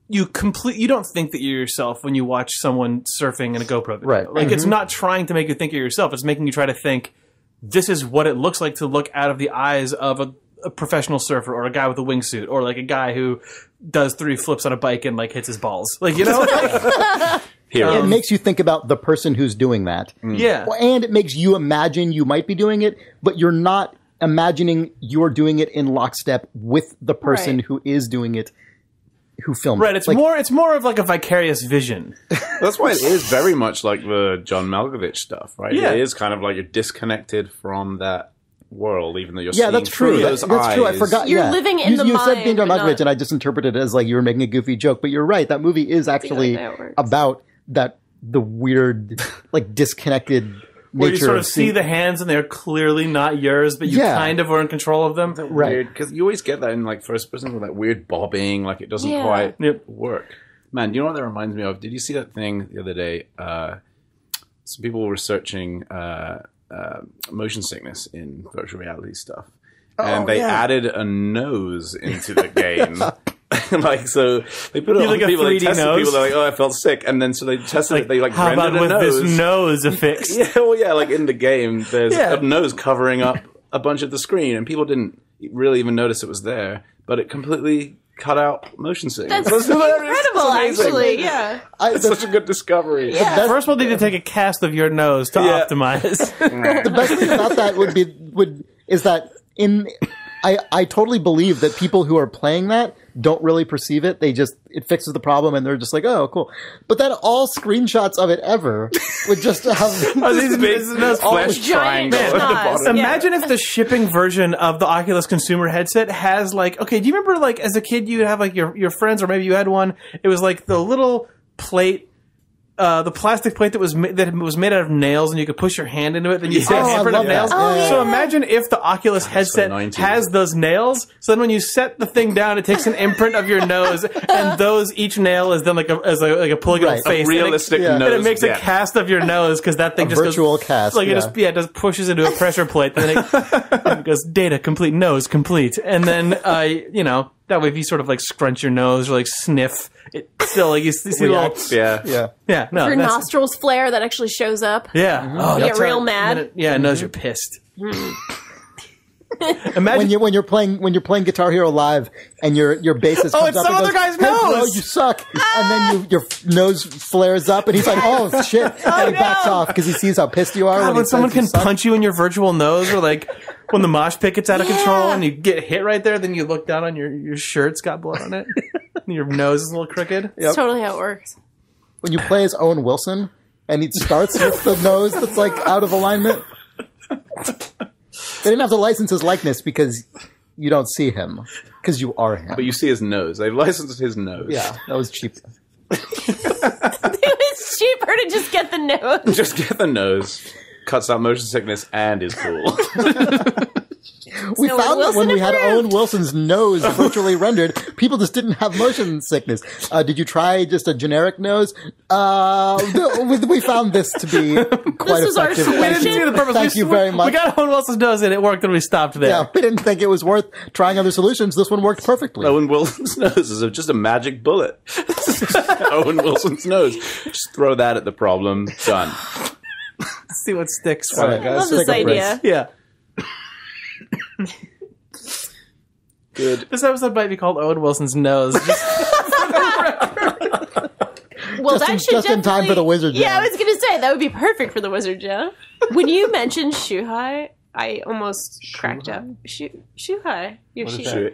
you don't think that you're yourself when you watch someone surfing in a GoPro video. Right. Like it's not trying to make you think you're yourself. It's making you try to think this is what it looks like to look out of the eyes of a professional surfer or a guy with a wingsuit or like a guy who does 3 flips on a bike and like hits his balls. Like, you know, Hero. It makes you think about the person who's doing that. yeah. And it makes you imagine you might be doing it, but you're not imagining you're doing it in lockstep with the person Right. who is doing it, who filmed Right, it. it's more of like a vicarious vision. That's why it is very much like the John Malkovich stuff, right? Yeah. It is kind of like you're disconnected from that world, even though you're Yeah, seeing that's through true. those That's eyes. true. I forgot. You're yeah. living in you, the you said being John mind, Malkovich, not- and I just interpreted it as like you were making a goofy joke. But you're right. That movie is actually that works. about the weird, like disconnected where you nature sort of see the hands and they're clearly not yours, but you kind of are in control of them. Weird, because you always get that in like first person with that weird bobbing, like it doesn't quite work. Man, you know what that reminds me of? Did you see that thing the other day? Some people were researching motion sickness in virtual reality stuff. And they added a nose into the game. Like, so they put it on like people, they tested nose? people, they're like, oh, I felt sick. And then so they tested it, they like how rendered about with a nose. this nose affixed? Yeah, well, yeah, like in the game, there's a nose covering up a bunch of the screen, and people didn't really even notice it was there, but it completely cut out motion sickness. That's incredible, actually. Yeah. It's such a good discovery. Yeah. First, we'll need to take a cast of your nose to optimize. The best thing about that is that I totally believe that people who are playing that don't really perceive it. It fixes the problem and they're just like, oh, cool. But then all screenshots of it ever would just have these big flesh triangle at the bottom. Imagine if the shipping version of the Oculus consumer headset has like, okay, do you remember like as a kid you would have like your friends, or maybe you had one, it was like the little plate, the plastic plate that was made out of nails, and you could push your hand into it, then you see a handprint of nails. So imagine if the Oculus headset has those nails. So then when you set the thing down, it takes an imprint of your nose, and each nail is then like a polygonal face, a realistic nose. And it makes a cast of your nose because that thing just virtual goes, cast. like it just pushes into a pressure plate, and then it goes data complete, nose complete, and then that way if you sort of like scrunch your nose or like sniff, it still like you see little If your nostrils flare, that actually shows up. Yeah. Mm-hmm. Oh, you get real mad. It knows you're pissed. Imagine when you're playing Guitar Hero Live and your bassist comes it's up some and other goes, guy's nose. Hey, bro, you suck. And then your nose flares up and he's like, oh shit, and he backs off because he sees how pissed you are. God, when someone can punch you in your virtual nose, or like when the mosh pit gets out of control and you get hit right there, then you look down on your shirt's got blood on it. And your nose is a little crooked. That's totally how it works. When you play as Owen Wilson and he starts with the nose that's like out of alignment. They didn't have to license his likeness because you don't see him, because you are him. But you see his nose. They've licensed his nose. Yeah, that was cheap. It was cheaper to just get the nose. Just get the nose. Cuts out motion sickness and is cool. We found that when we had Owen Wilson's nose virtually rendered, people just didn't have motion sickness. Did you try just a generic nose? We found this to be quite This was our effective. solution. Thank you very much. We got Owen Wilson's nose and it worked, and we stopped there. Yeah, we didn't think it was worth trying other solutions. This one worked perfectly. Owen Wilson's nose is just a magic bullet. Owen Wilson's nose. Just throw that at the problem. Done. See what sticks. All right, I guys, love this take a break. idea. Yeah. Good. This episode might be called Owen Wilson's nose. Well, just in time for the Wizard Jam. Yeah, I was going to say, that would be perfect for the Wizard Jam. When you mentioned Shuhai, I almost cracked up. Shuhai. Shuhei Yoshida.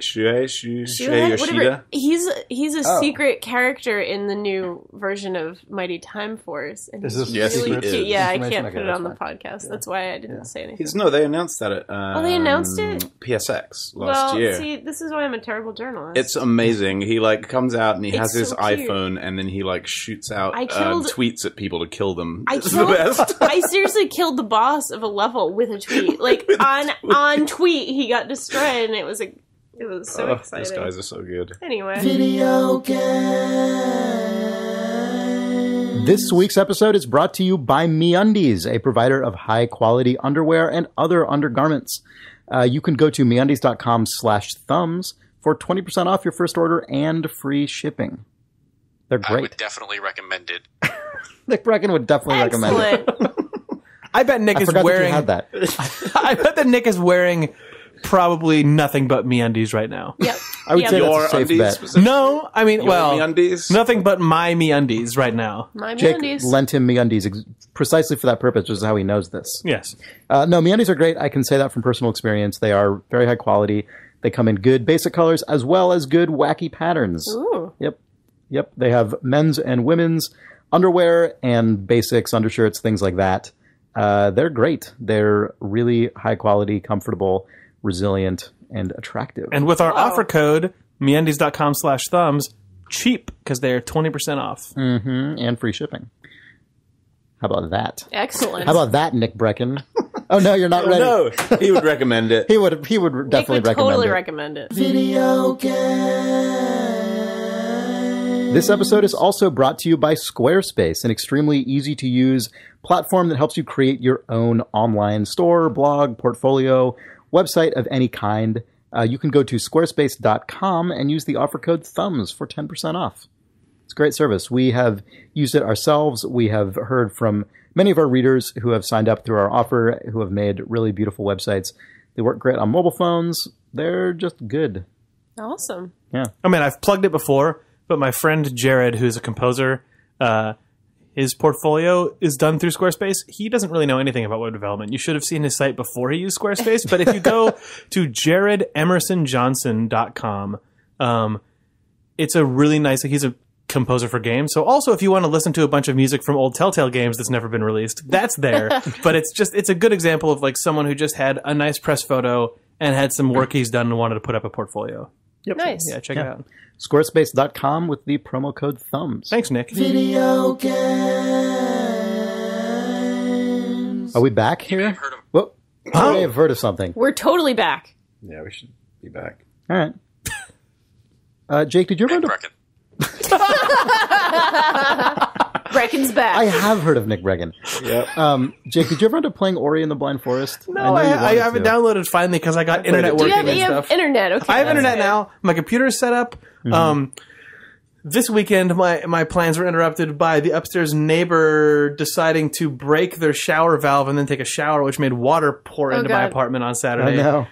He's a secret character in the new version of Mighty Time Force. And Is this Yes, really he cute. is. Yeah, I Information? can't Okay, put it that's on the fine. podcast. That's why I didn't say anything. No, they announced that at they announced it? PSX last year. See, this is why I'm a terrible journalist. It's amazing. He like comes out and he has his so cute. iPhone, and then he like shoots out I killed- tweets at people to kill them. I It's killed, the best. I seriously killed the boss of a level with a tweet. Like on tweet, he got destroyed, and it was so exciting. These guys are so good. Anyway, This week's episode is brought to you by MeUndies, a provider of high-quality underwear and other undergarments. You can go to MeUndies.com/thumbs for 20% off your first order and free shipping. They're I would great. definitely recommend it. Nick Breckon would definitely recommend it. excellent. I bet Nick I is forgot that you wearing. had that. I bet that Nick is wearing probably nothing but MeUndies right now. Yep. I would Yep. say Your that's a safe undies bet. specifically? No, I mean, Your well, MeUndies? nothing but my MeUndies right now. My Jake MeUndies. lent him MeUndies precisely for that purpose, which is how he knows this. Yes. No, MeUndies are great. I can say that from personal experience. They are very high quality. They come in good basic colors as well as good wacky patterns. Ooh. Yep. They have men's and women's underwear and basics, undershirts, things like that. They're great. They're really high quality, comfortable, resilient, and attractive. And with our offer code, MeUndies.com/thumbs, cheap, because they're 20% off. And free shipping. How about that? Excellent. How about that, Nick Breckon? Oh no, you're not ready. No, he would recommend it. He would definitely Nick would recommend totally it. recommend it. Video game. This episode is also brought to you by Squarespace, an extremely easy-to-use platform that helps you create your own online store, blog, portfolio, website of any kind. You can go to squarespace.com and use the offer code THUMBS for 10% off. It's a great service. We have used it ourselves. We have heard from many of our readers who have signed up through our offer, who have made really beautiful websites. They work great on mobile phones. They're just good. Awesome. Yeah. I mean, I've plugged it before, but my friend Jared, who's a composer, his portfolio is done through Squarespace. He doesn't really know anything about web development. You should have seen his site before he used Squarespace. But if you go to jaredemersonjohnson.com, it's a really nice... He's a composer for games. So also, if you want to listen to a bunch of music from old Telltale games that's never been released, that's there. But it's a good example of like someone who just had a nice press photo and had some work he's done and wanted to put up a portfolio. Yep. Nice. Yeah, check it out. Squarespace.com with the promo code THUMBS. Thanks, Nick. Video games. Are we back here? I've heard of Whoa. I may have heard of something. We're totally back. Yeah, we should be back. All right. Jake, did you ever... Nick Breckon. Brecken's back. I have heard of Nick Breckon. Yep. Jake, did you ever end up playing Ori and the Blind Forest? No, know you I wanted have it to. downloaded finally because I got internet Do you working have, and you have stuff. internet? Okay. I have that's internet good. now. My computer's set up. This weekend, my plans were interrupted by the upstairs neighbor deciding to break their shower valve and then take a shower, which made water pour into my God. apartment on Saturday. I know.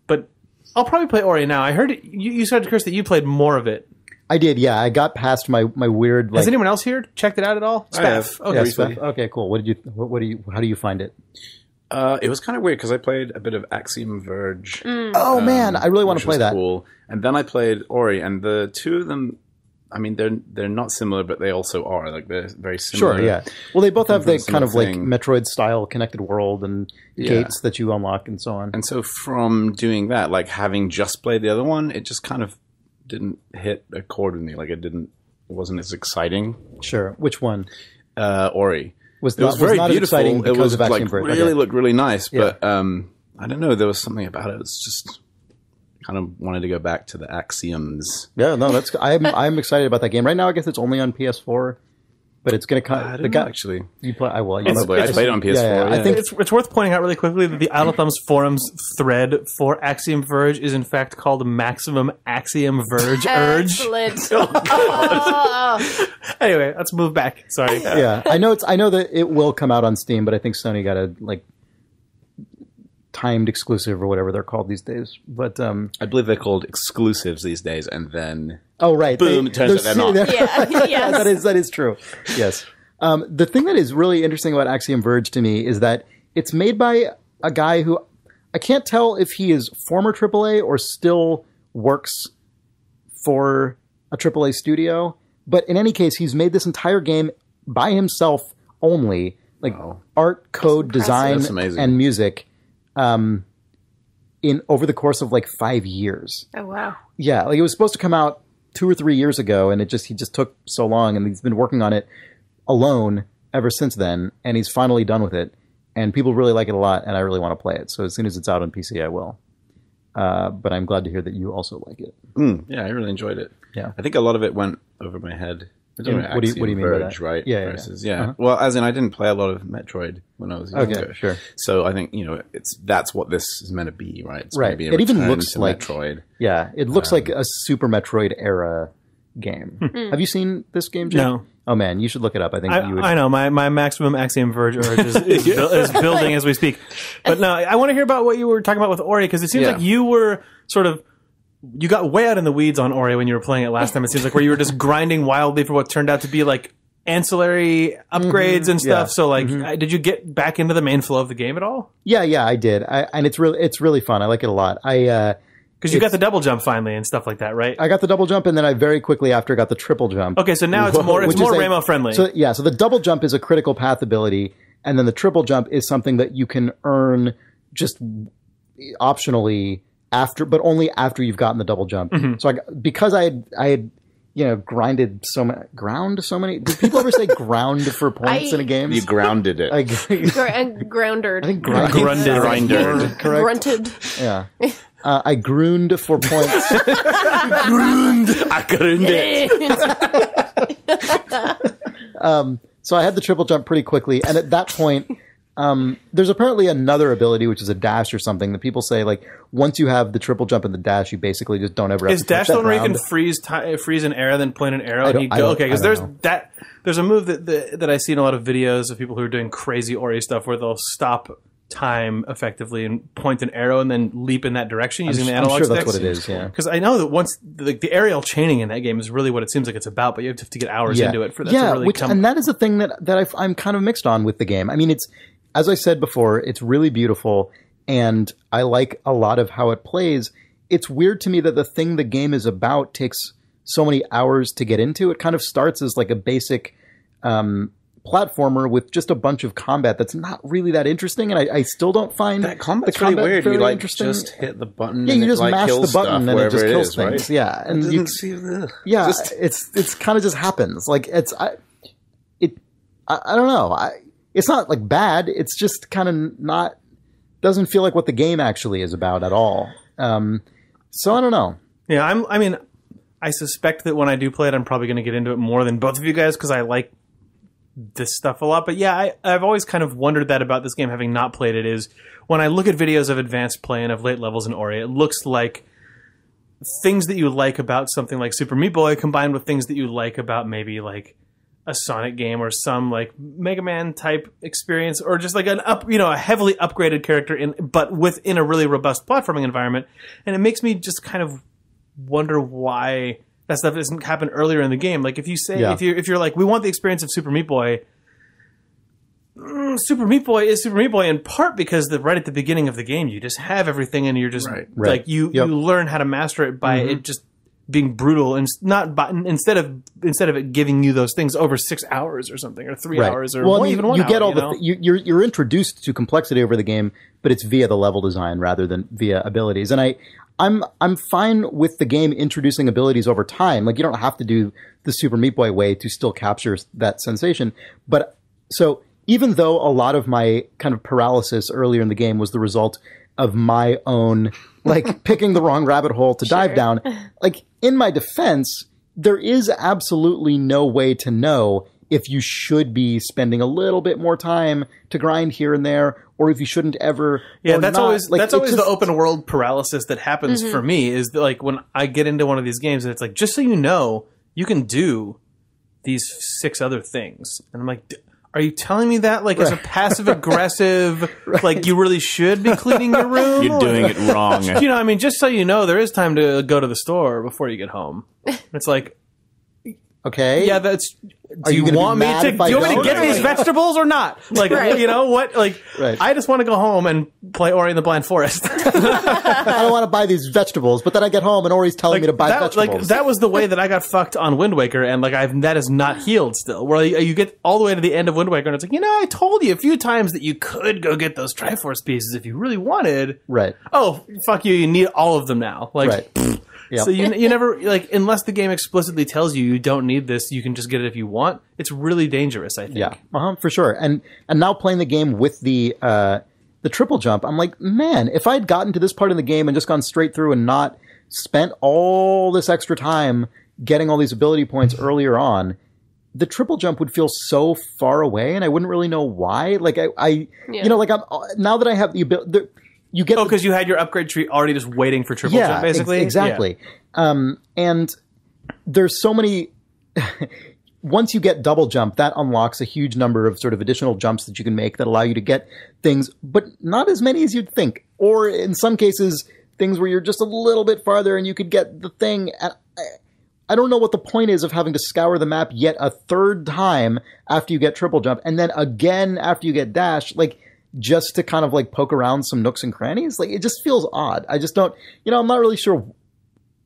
But I'll probably play Ori now. I heard you said, Chris, that you played more of it. I did, yeah. I got past my weird... Has anyone else here checked it out at all? I have. Spaff. Okay. Yeah, briefly. stuff. Okay, cool. How do you find it? It was kind of weird because I played a bit of Axiom Verge. Oh man, I really want to which play was that. Cool. And then I played Ori, and the two of them, I mean, they're not similar, but they also are. Like, they're very similar. Sure, yeah. Well, they both have the from kind of like thing. Metroid-style connected world and Yeah. gates that you unlock and so on. And so from doing that, like having just played the other one, it just kind of didn't hit a chord with me. Like, it wasn't as exciting. Sure. Which one? Ori. It was not beautiful. Exciting Because it was of Axiom like Verge. really Okay. looked really nice, Yeah. but I don't know. There was something about it. It's just kind of wanted to go back to the axioms. Yeah, no, that's... I'm excited about that game. Right now, I guess it's only on PS4, but it's going to come... I don't know, actually. You play... I will. Probably. I played it on PS4. Yeah, I yeah. think... It's worth pointing out really quickly that the Out of Thumbs forums thread for Axiom Verge is in fact called Maximum Axiom Verge Urge. Excellent. Anyway, let's move back. Sorry. Yeah, I know that it will come out on Steam, but I think Sony got a like timed exclusive or whatever they're called these days. But I believe they're called exclusives these days, and then oh right, boom, it turns out they're not. Yeah. Yes. that is true. Yes. The thing that is really interesting about Axiom Verge to me is that it's made by a guy who I can't tell if he is former AAA or still works for a AAA studio. But in any case, he's made this entire game by himself only, like art, code, design, That's amazing. and music, in over the course of like 5 years. Oh wow. Yeah, like it was supposed to come out 2 or 3 years ago, and he just took so long, and he's been working on it alone ever since then, and he's finally done with it, and people really like it a lot, and I really want to play it. So as soon as it's out on PC, I will. But I'm glad to hear that you also like it. Yeah, I really enjoyed it. Yeah. I think a lot of it went over my head. What do you mean by Verge, that? right? Yeah, yeah, Versus, yeah. yeah. Uh-huh. Well, as in, I didn't play a lot of Metroid when I was younger. Okay, sure. So I think that's what this is meant to be, right? It's Right. Meant to be a It even return looks to like Metroid. Yeah, it looks like a Super Metroid era game. Have you seen this game, Jake? No. Oh man, you should look it up. I think you would. I know my Maximum Axiom Verge urge is building as we speak. But no, I want to hear about what you were talking about with Ori, because it seems Yeah. like you were you got way out in the weeds on Ori when you were playing it last time. It seems like where you were just grinding wildly for what turned out to be like ancillary upgrades and stuff. Yeah. So like, did you get back into the main flow of the game at all? Yeah, I did. And it's really fun. I like it a lot. Because you got the double jump finally and stuff like that, right? I got the double jump, and then I very quickly after got the triple jump. Okay, so now it's more Which is Ramo friendly. So the double jump is a critical path ability, and then the triple jump is something that you can earn just optionally after, but only after you've gotten the double jump. So because I had ground so many. Did people ever say ground for points in a game? You grounded it. And groundered. I think Grinded. correct. Grunted. Yeah. I grooned for points. I grounded it. So I had the triple jump pretty quickly, and at that point, there's apparently another ability, which is a dash or something, that people say, like, once you have the triple jump and the dash, you basically just don't ever have Is to touch dash that the one where you can ground. freeze an arrow, then point an arrow, I and you don't- go? I Okay, because don't know. there's a move that I see in a lot of videos of people who are doing crazy Ori stuff where they'll stop time effectively and point an arrow and then leap in that direction using the analog I'm sure sticks. that's what it is, yeah. Because I know that once the aerial chaining in that game is really what it seems like it's about, but you have to get hours into it for that to really come. And that is the thing that I'm kind of mixed on with the game. I mean, it's, as I said before, it's really beautiful, and I like a lot of how it plays. It's weird to me that the thing the game is about takes so many hours to get into. It kind of starts as like a basic platformer with just a bunch of combat that's not really that interesting, and I still don't find That combat's the combat really weird. very You like interesting. just hit the button. Yeah, and you it, just like, mash kills the button stuff and it just wherever kills is, things. right? Yeah, and It you, doesn't seem- ugh. yeah, Just- it's kind of just happens. Like I don't know. It's not like bad. It's just kind of not. Doesn't feel like what the game actually is about at all. So I don't know. Yeah, I mean, I suspect that when I do play it, I'm probably going to get into it more than both of you guys because I like this stuff a lot. But yeah, I've always kind of wondered that about this game, having not played it, is when I look at videos of advanced play and of late levels in Ori, it looks like things that you like about something like Super Meat Boy combined with things that you like about maybe like a Sonic game or some like Mega Man type experience, or just like a heavily upgraded character but within a really robust platforming environment. And it makes me just kind of wonder why that stuff doesn't happen earlier in the game. Like if you say, if you're like, we want the experience of Super Meat Boy, Super Meat Boy is Super Meat Boy in part because right at the beginning of the game, you just have everything and you're just like, you learn how to master it by it just being brutal, and instead of it giving you those things over 6 hours or something, or 3 hours, or even 1 hour. You get all you're introduced to complexity over the game, but it's via the level design rather than via abilities. And I'm fine with the game introducing abilities over time. Like, you don't have to do the Super Meat Boy way to still capture that sensation. But so even though a lot of my kind of paralysis earlier in the game was the result of my own, like, picking the wrong rabbit hole to dive down, like, in my defense, there is absolutely no way to know if you should be spending a little bit more time to grind here and there, or if you shouldn't ever. Yeah, that's not. always Like, that's always the open world paralysis that happens for me. Is that, like, when I get into one of these games and it's like, just so you know, you can do these 6 other things, and I'm like, are you telling me that, like, as a passive aggressive, like, you really should be cleaning your room? You're doing it wrong. You know, I mean, just so you know, there is time to go to the store before you get home. It's like, okay, yeah, that's. Are you want me to? Do you want me to get these vegetables or not? Like, you know what? Like, I just want to go home and play Ori and the Blind Forest. I don't want to buy these vegetables, but then I get home and Ori's telling me to buy vegetables. Like, that was the way that I got fucked on Wind Waker, and like that is not healed still. Where you get all the way to the end of Wind Waker, and it's like, I told you a few times that you could go get those Triforce pieces if you really wanted. Right. Oh, fuck you! You need all of them now. Like. Right. Yep. So you never, like, unless the game explicitly tells you don't need this, you can just get it if you want. It's really dangerous, I think. Yeah, for sure. And now playing the game with the triple jump, I'm like, man, if I'd gotten to this part of the game and just gone straight through and not spent all this extra time getting all these ability points earlier on, the triple jump would feel so far away, and I wouldn't really know why. Like like now that I have the ability. You get because you had your upgrade tree already just waiting for triple jump, basically? Exactly. Yeah. And there's so many... Once you get double jump, that unlocks a huge number of sort of additional jumps that you can make that allow you to get things, but not as many as you'd think. Or in some cases, things where you're just a little bit farther and you could get the thing. And I don't know what the point is of having to scour the map yet a third time after you get triple jump, and then again after you get dash. Like, just to kind of like poke around some nooks and crannies. Like, it just feels odd. I just don't, I'm not really sure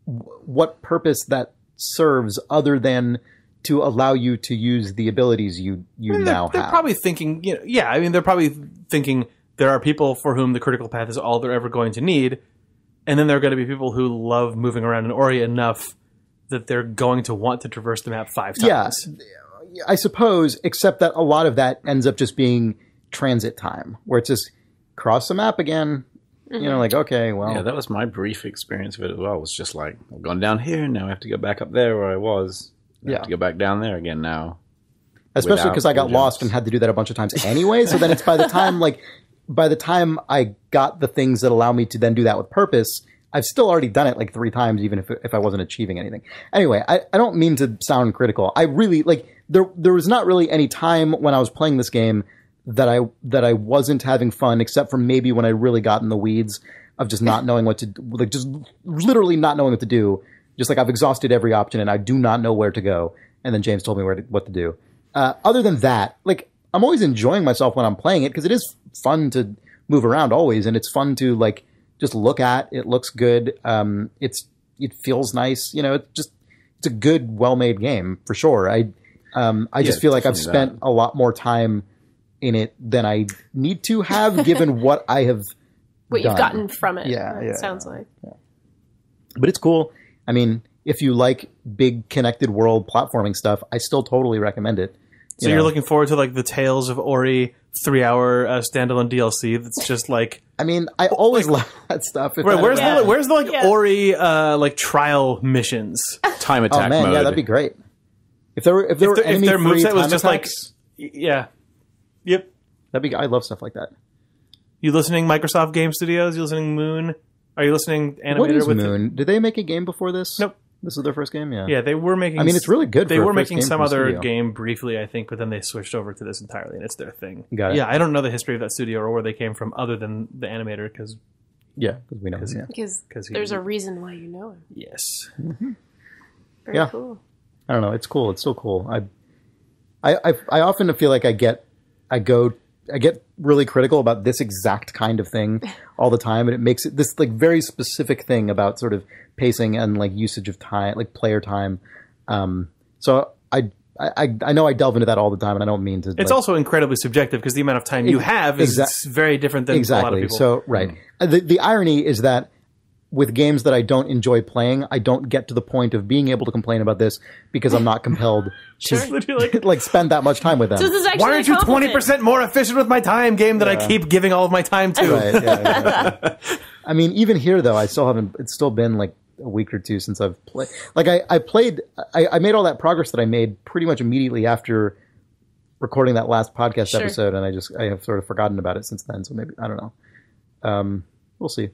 what purpose that serves other than to allow you to use the abilities you now have. They're probably thinking, they're probably thinking there are people for whom the critical path is all they're ever going to need. And then there are going to be people who love moving around in Ori enough that they're going to want to traverse the map 5 times. Yeah, I suppose, except that a lot of that ends up just being transit time, where it's just cross the map again. You know, like, okay, well. Yeah, that was my brief experience of it as well. It was just like, I've gone down here, now I have to go back up there where I was. I have to go back down there again now. Especially because I got lost and had to do that a bunch of times anyway. So then it's by the time I got the things that allow me to then do that with purpose, I've still already done it like 3 times, even if I wasn't achieving anything. Anyway, I don't mean to sound critical. I really, like, there was not really any time when I was playing this game that I wasn't having fun, except for maybe when I really got in the weeds of just not knowing what to do, like just literally not knowing what to do. Just like I've exhausted every option and I do not know where to go. And then James told me what to do. Other than that, like, I'm always enjoying myself when I'm playing it because it is fun to move around always, and it's fun to like just look at. It looks good. It feels nice. You know, it's a good, well-made game for sure. I just feel like I've spent a lot more time in it than I need to have, given what I have what done. You've gotten from it. Yeah, Sounds like. Yeah. But it's cool. I mean, if you like big connected world platforming stuff, I still totally recommend it. So you're looking forward to like the Tales of Ori 3-hour standalone DLC that's just like... I mean, I always love that stuff. Where's the like Ori like trial missions? Time attack mode. Yeah, that'd be great. If their moveset was just attacks, like... Yeah. Yep. I love stuff like that. You listening Microsoft Game Studios? You listening Moon? Are you listening Animator? What is Moon? Did they make a game before this? Nope. This is their first game? Yeah. Yeah, they were making... I mean, it's really good. They were making some other game briefly, I think, but then they switched over to this entirely, and it's their thing. Got it. Yeah, I don't know the history of that studio or where they came from other than the animator, because... Yeah, because we know him. Yeah. Because there's a reason why you know him. Yes. Mm-hmm. Very cool. I don't know. It's cool. It's so cool. I often feel like I get really critical about this exact kind of thing all the time, and it makes it this like very specific thing about sort of pacing and like usage of time, like player time. So I know I delve into that all the time, and I don't mean to. It's also incredibly subjective because the amount of time you have is very different than a lot of people. So right, the irony is that with games that I don't enjoy playing, I don't get to the point of being able to complain about this because I'm not compelled to like spend that much time with them. So this is actually why aren't you 20% more efficient with my time, game that I keep giving all of my time to? Right, yeah. I mean, even here though, I still haven't. It's still been like a week or two since I've played. Like I made all that progress that I made pretty much immediately after recording that last podcast episode, and I have sort of forgotten about it since then. So maybe I don't know. We'll see.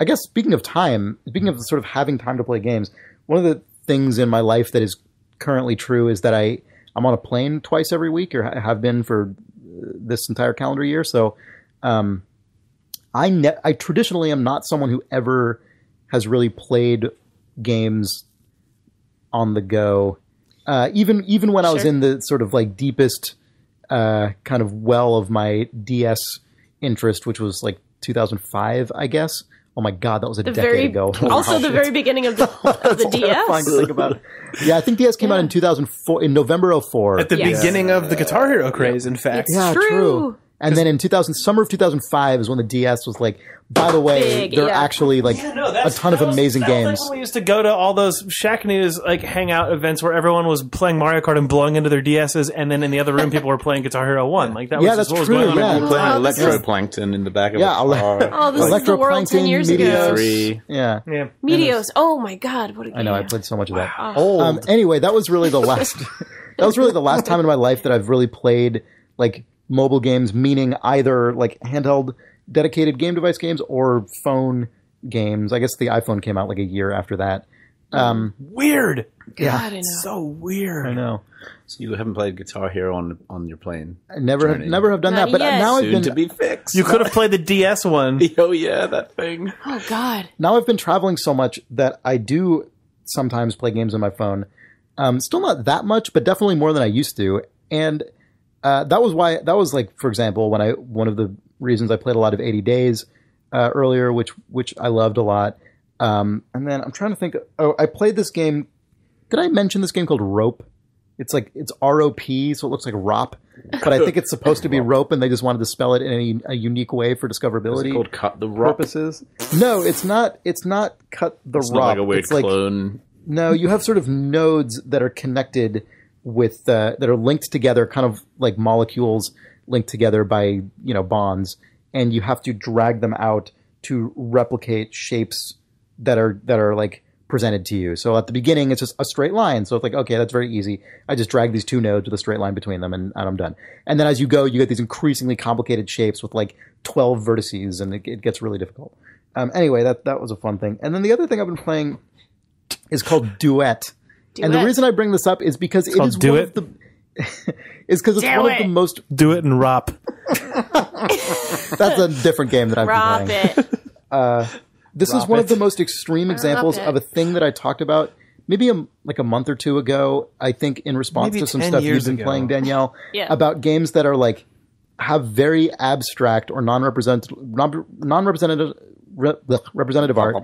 I guess speaking of sort of having time to play games, one of the things in my life that is currently true is that I'm on a plane twice every week, or have been for this entire calendar year. So I traditionally am not someone who ever has really played games on the go. Even when I was in the sort of like deepest kind of well of my DS interest, which was like 2005, I guess. Oh my God, that was a decade ago. Also, the very beginning of the DS. To think about it. Yeah, I think DS came out in 2004, in November of 04. At the beginning of the Guitar Hero craze, in fact. It's true. And then in summer of 2005 is when the DS was like, by the way, there are actually like a ton of amazing games. Like we used to go to all those Shack News like hangout events where everyone was playing Mario Kart and blowing into their DSs, and then in the other room people were playing Guitar Hero 1. Like that was just what was going on. Yeah, playing Electroplankton in the back of a car. Oh, this is the world 10 years ago. Yeah. Meteos. Oh my God, what a game. I know, I played so much of that. Anyway, that was really the last time in my life that I've really played like mobile games, meaning either like handheld dedicated game device games or phone games. I guess the iPhone came out like a year after that. Weird. Yeah. God, I know. So weird. I know. So you haven't played Guitar Hero on your plane? I never have done that, but now I've been to be fixed. You could have played the DS one. Oh yeah, that thing. Oh God. Now I've been traveling so much that I do sometimes play games on my phone. Still not that much, but definitely more than I used to. And that was like, for example, one of the reasons I played a lot of 80 Days earlier, which I loved a lot. And then I'm trying to think. Oh, I played this game. Did I mention this game called Rope? It's ROP, so it looks like ROP, but I think it's supposed to be rope, and they just wanted to spell it in a unique way for discoverability. Is it called Cut the Rope? Purposes. No, it's not. It's not Cut the Rope. Not like a weird clone. No, you have sort of nodes that are connected with that are linked together, kind of like molecules linked together by bonds, and you have to drag them out to replicate shapes that are like presented to you. So at the beginning, it's just a straight line. So it's like, okay, that's very easy. I just drag these two nodes with a straight line between them, and I'm done. And then as you go, you get these increasingly complicated shapes with like 12 vertices, and it gets really difficult. Anyway, that was a fun thing. And then the other thing I've been playing is called Duet. And the reason I bring this up is because it's one of the most Do it and rop. That's a different game that I've been playing. This is one of the most extreme examples of a thing that I talked about maybe like a month or two ago, I think, in response to some stuff you've been playing, Danielle, about games that are like have very abstract or non-representative art.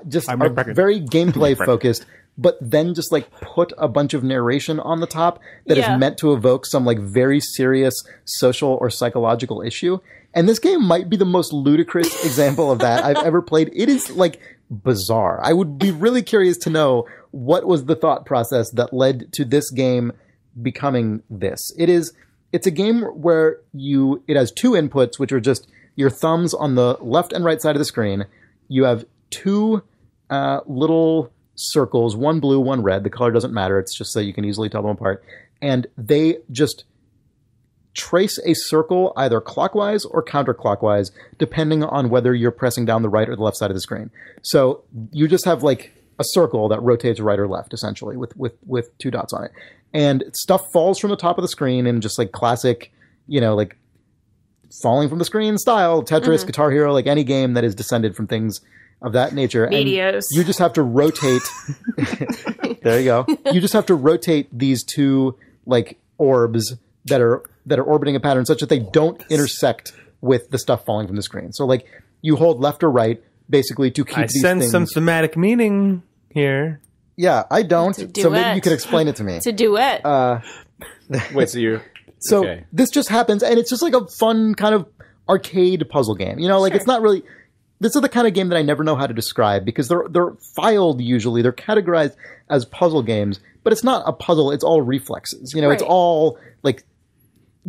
Just are very gameplay focused, but then just like put a bunch of narration on the top that is meant to evoke some like very serious social or psychological issue. And this game might be the most ludicrous example of that I've ever played. It is like bizarre. I would be really curious to know what was the thought process that led to this game becoming this. It's a game where it has two inputs, which are just your thumbs on the left and right side of the screen. You have two little circles, one blue, one red. The color doesn't matter. It's just so you can easily tell them apart. And they just trace a circle either clockwise or counterclockwise, depending on whether you're pressing down the right or the left side of the screen. So you just have like a circle that rotates right or left, essentially, with two dots on it. And stuff falls from the top of the screen in just like classic, like falling from the screen style, Tetris, Guitar Hero, like any game that is descended from things of that nature. Medios. And you just have to rotate. There you go. You just have to rotate these two like orbs that are orbiting a pattern such that they don't intersect with the stuff falling from the screen. So like you hold left or right basically to keep these things. I sense some thematic meaning here. Yeah, I don't. So maybe you could explain it to me. It's a duet. Wait, so you're... So okay. This just happens, and it's just like a fun kind of arcade puzzle game. It's not really... This is the kind of game that I never know how to describe because they're filed usually. They're categorized as puzzle games, but it's not a puzzle. It's all reflexes. It's all like...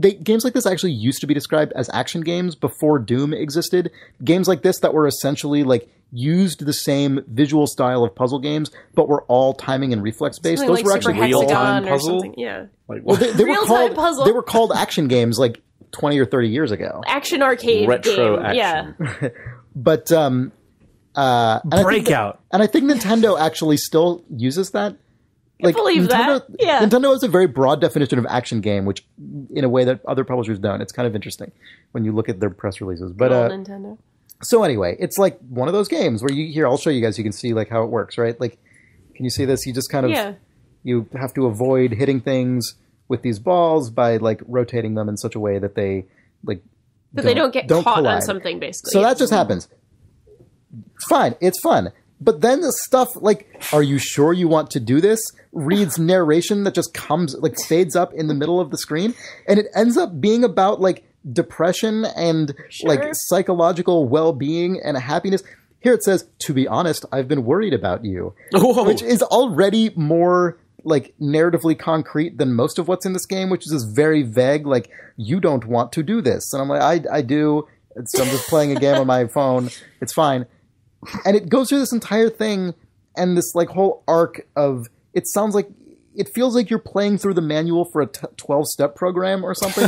games like this actually used to be described as action games before Doom existed. Games like this that were essentially like used the same visual style of puzzle games, but were all timing and reflex based. Those like were actually real-time puzzle. Yeah. Like, well, they were called puzzle. They were called action games like 20 or 30 years ago. Action arcade retro game. action. Yeah. But Breakout. I think Nintendo actually still uses that. Like, I believe that. Yeah. Nintendo has a very broad definition of action game, which in a way that other publishers don't. It's kind of interesting when you look at their press releases. But Nintendo. So anyway, it's like one of those games where I'll show you guys. You can see like how it works, right? Like, can you see this? You just kind of you have to avoid hitting things with these balls by like rotating them in such a way that they like they don't get caught collide on something, basically. So that just happens. Fine, it's fun. But then the stuff like, are you sure you want to do this? Reads narration that just comes, like fades up in the middle of the screen. And it ends up being about like depression and like psychological well-being and happiness. Here it says, to be honest, I've been worried about you. Whoa. Which is already more like narratively concrete than most of what's in this game, which is just very vague. Like, you don't want to do this. And I'm like, I do. I'm just playing a game on my phone. It's fine. And it goes through this entire thing and this like whole arc of, it feels like you're playing through the manual for a 12-step program or something.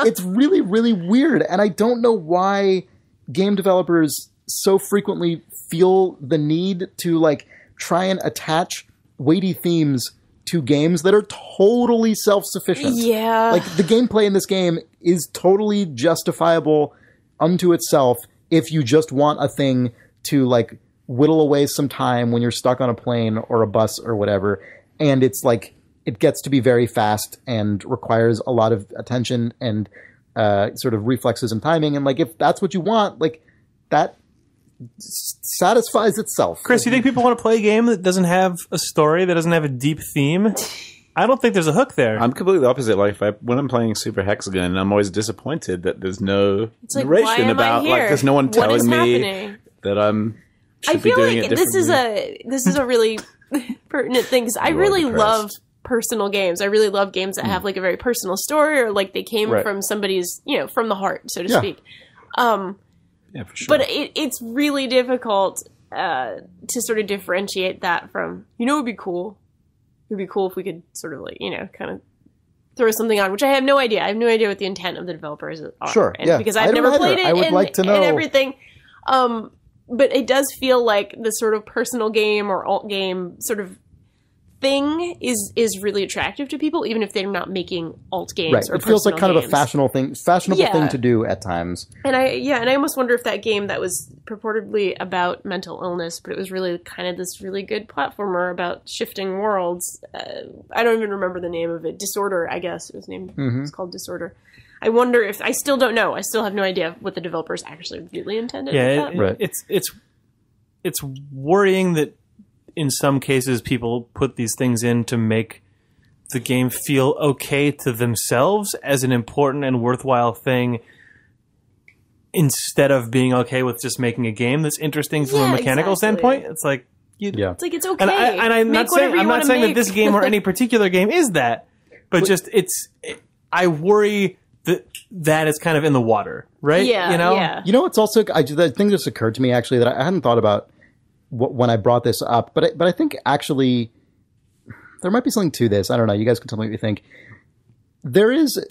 It's really, really weird. And I don't know why game developers so frequently feel the need to like try and attach weighty themes to games that are totally self-sufficient. Yeah. Like the gameplay in this game is totally justifiable unto itself if you just want a thing to like whittle away some time when you're stuck on a plane or a bus or whatever. And it's like, it gets to be very fast and requires a lot of attention and sort of reflexes and timing. And like, if that's what you want, like that satisfies itself. Chris, you think people want to play a game that doesn't have a story, that doesn't have a deep theme? I don't think there's a hook there. I'm completely the opposite. Like, when I'm playing Super Hexagon, I'm always disappointed that there's no narration about, like, there's no one telling me that I'm should I feel be doing like it this is a really pertinent thing because I really love personal games. I really love games that have like a very personal story or like they came from somebody's, from the heart, so to speak. Yeah, for sure. But it's really difficult to sort of differentiate that from, it would be cool. It would be cool if we could sort of like, kind of throw something on, which I have no idea. I have no idea what the intent of the developers are. Sure, yeah. Because I've never played it I would like to know. and everything. But it does feel like the sort of personal game or alt game sort of thing is really attractive to people, even if they're not making alt games Right. or It feels like kind games. of a fashionable thing to do at times. And I almost wonder if that game that was purportedly about mental illness, but it was really kind of this really good platformer about shifting worlds. I don't even remember the name of it. Disorder, I guess it was named. It's called Disorder. I wonder if I still don't know. I still have no idea what the developers actually really intended. Yeah, it's worrying that in some cases people put these things in to make the game feel okay to themselves as an important and worthwhile thing, instead of being okay with just making a game that's interesting from a mechanical standpoint. It's like it's like it's okay. And I'm not saying that this game or any particular game is that, but just I worry that is kind of in the water, right? Yeah. It's also the thing just occurred to me actually that I hadn't thought about when I brought this up, but I think actually there might be something to this. I don't know. You guys can tell me what you think. There is,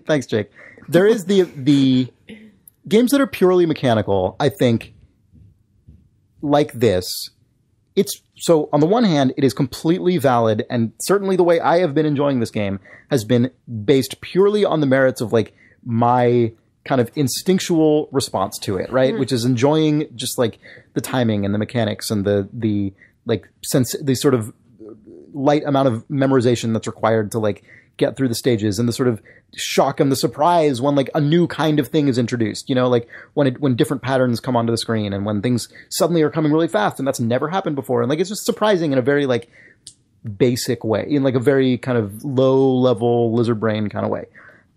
thanks, Jake. There is the games that are purely mechanical. I think like this. So on the one hand, it is completely valid, and certainly the way I have been enjoying this game has been based purely on the merits of like my kind of instinctual response to it, right? Which is enjoying just like the timing and the mechanics and the like sense, the sort of light amount of memorization that's required to like get through the stages, and the sort of shock and the surprise when like a new kind of thing is introduced, like when different patterns come onto the screen and when things suddenly are coming really fast and that's never happened before. And like, it's just surprising in a very like basic way, in like a very kind of low level lizard brain kind of way.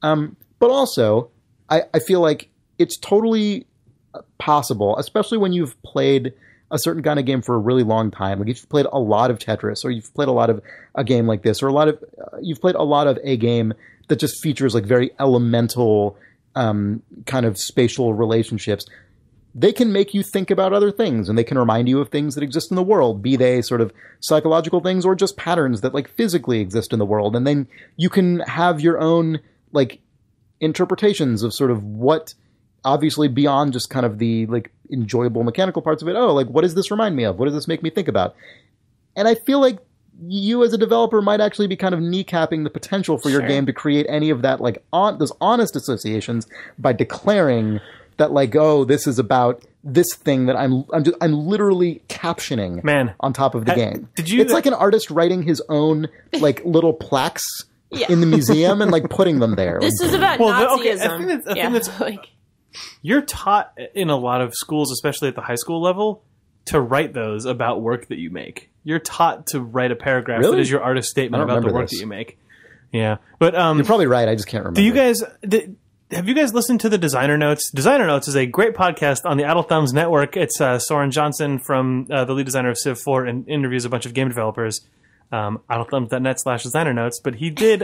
But also I feel like it's totally possible, especially when you've played a certain kind of game for a really long time. Like if you've played a lot of Tetris, or you've played a lot of a game like this, or you've played a lot of a game that just features like very elemental kind of spatial relationships. They can make you think about other things, and they can remind you of things that exist in the world, be they sort of psychological things or just patterns that like physically exist in the world. And then you can have your own like interpretations of sort of what, obviously beyond just kind of the like enjoyable mechanical parts of it. Oh, like what does this remind me of? What does this make me think about? And I feel like you as a developer might actually be kind of kneecapping the potential for your game to create any of that, like those honest associations by declaring that like, oh, this is about this thing that I'm literally captioning on top of the game. It's like an artist writing his own like little plaques in the museum and like putting them there. This is about Nazism. I think that's like, you're taught in a lot of schools, especially at the high school level, to write those about work that you make. You're taught to write a paragraph that is your artist statement about the work that you make. Yeah, but you're probably right. I just can't remember. Do you guys? Have you guys listened to the Designer Notes? Designer Notes is a great podcast on the Idle Thumbs Network. It's Soren Johnson from the lead designer of Civ 4 and interviews a bunch of game developers. idlethumbs.net/designer notes. But he did.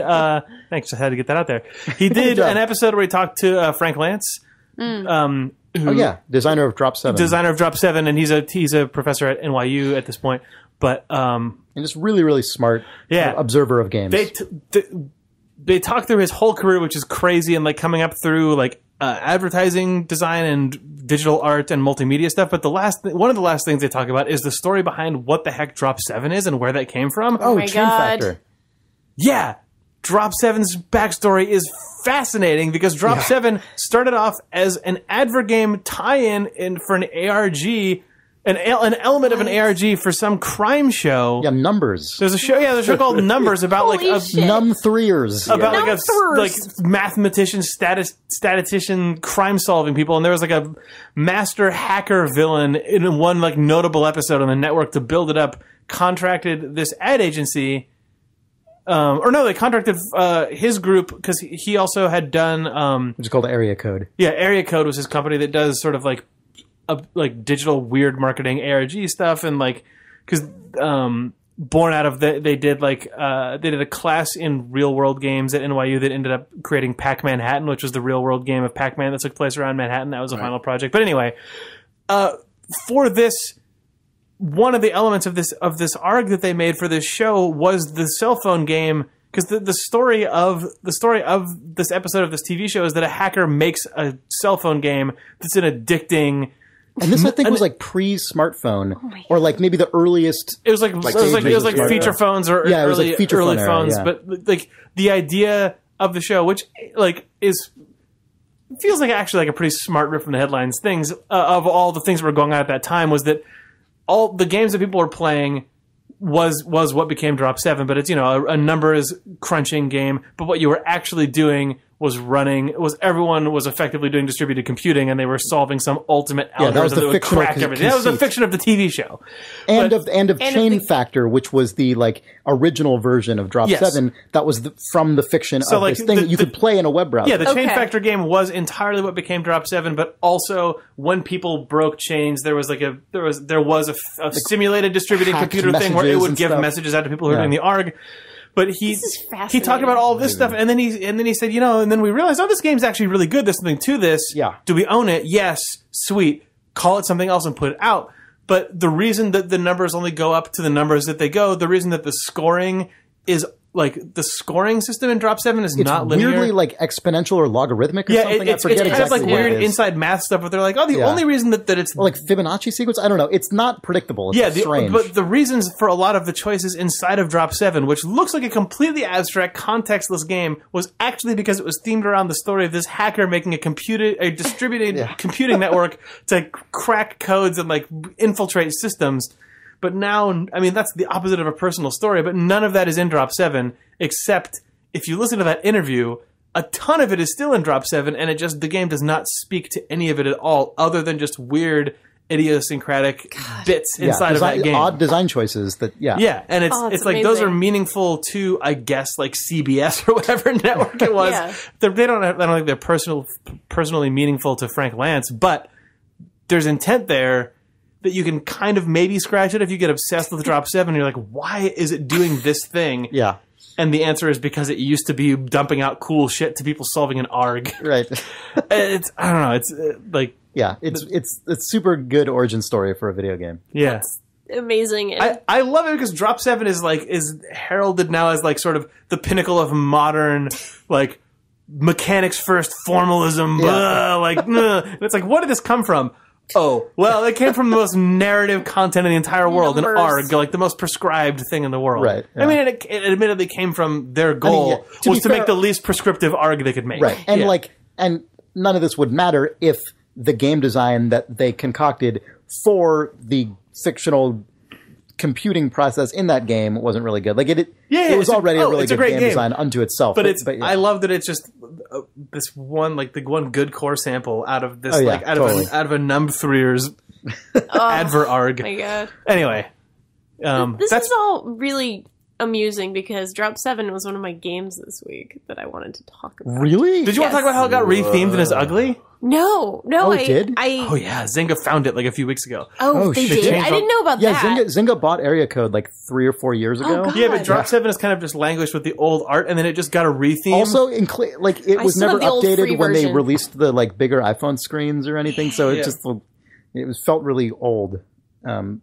Thanks, I had to get that out there. He did an episode where he talked to Frank Lance. Designer of Drop 7, and he's a professor at NYU at this point, but and just really, really smart observer of games. They talk through his whole career, which is crazy, and like coming up through like advertising design and digital art and multimedia stuff. But one of the last things they talk about is the story behind what the heck Drop 7 is and where that came from. Oh my Tune God. Factor. Yeah. Drop 7's backstory is fascinating because Drop 7 started off as an advert game tie-in for an ARG, an element of an ARG for some crime show. Yeah, Numbers. There's a show called Numbers about like Num-3ers. About like mathematician, statistician, crime solving people, and there was like a master hacker villain in one like notable episode on the network to build it up. Contracted this ad agency. They contracted his group because he also had done... which is called Area Code. Yeah, Area Code was his company that does sort of like like digital weird marketing ARG stuff, and like because born out of they did a class in real world games at NYU that ended up creating Pac-Manhattan, which was the real world game of Pac-Man that took place around Manhattan. That was a final project. But anyway, for this, one of the elements of this ARG that they made for this show was the cell phone game. Because the story of this episode of this TV show is that a hacker makes a cell phone game that's an addicting. And this, I think, was like pre-smartphone, or like maybe the earliest. It was like feature phones or it was like feature early phone phones. era, But like the idea of the show, which like feels like actually like a pretty smart rip from the headlines. Things of all the things that were going on at that time was that all the games that people were playing was what became Drop 7, but it's, you know, a numbers crunching game, but what you were actually doing was everyone was effectively doing distributed computing, and they were solving some ultimate algorithm that would crack everything. That was the fiction of the TV show. And of Chain Factor, which was the like original version of Drop 7, that was from the fiction of like this thing you could play in a web browser. Yeah, the Chain Factor game was entirely what became Drop 7, but also when people broke chains, there was a simulated distributed computer thing where it would give messages out to people who were doing the ARG. But he talked about all this stuff, and then he said, you know, and then we realized, oh, this game's actually really good. There's something to this. Yeah. Do we own it? Yes. Sweet. Call it something else and put it out. But the reason that the numbers only go up to the numbers that they go, the reason that the scoring is like the scoring system in Drop 7 is not linear. Weirdly like exponential or logarithmic or something. It's kind of like weird inside math stuff, but they're like, oh, the only reason that it's... Or like Fibonacci sequence? I don't know. It's not predictable. It's strange. But the reasons for a lot of the choices inside of Drop 7, which looks like a completely abstract, contextless game, was actually because it was themed around the story of this hacker making a distributed computing network to crack codes and like infiltrate systems. But now, I mean, that's the opposite of a personal story, but none of that is in Drop 7, except if you listen to that interview, a ton of it is still in Drop 7, and the game does not speak to any of it at all, other than just weird, idiosyncratic bits inside of that game. Odd design choices that, Yeah, and it's like those are meaningful to, I guess, like CBS or whatever network it was. I don't think they're personally meaningful to Frank Lance, but there's intent there that you can kind of maybe scratch it if you get obsessed with Drop 7. You're like, why is it doing this thing? Yeah. And the answer is because it used to be dumping out cool shit to people solving an ARG. Right. I don't know. It's like... Yeah, it's super good origin story for a video game. Yeah. That's amazing. I love it because Drop 7 is heralded now as like sort of the pinnacle of modern, like, mechanics first formalism. And it's like, what did this come from? Oh, well, it came from the most narrative content in the entire world, an ARG, like the most prescribed thing in the world. Right. Yeah. I mean, it admittedly came from their goal was to make the least prescriptive ARG they could make. Right. And and none of this would matter if the game design that they concocted for the fictional computing process in that game wasn't really good. Like it was already a really good game design unto itself. But I love that it's just this one, like the one good core sample out of this, out of a Numb3'er's Adver ARG. Oh my god. Anyway, this is all really amusing because Drop 7 was one of my games this week that I wanted to talk about. Really? Did you want to talk about how it got rethemed and is ugly? No. It did? Oh yeah, Zynga found it like a few weeks ago. They did? I didn't know about that. Yeah, Zynga bought Area Code like 3 or 4 years ago. God. Yeah, but Drop 7 is kind of just languished with the old art, and then it just got a retheme. Also, it was never updated when they released the like bigger iPhone screens or anything, so it felt really old.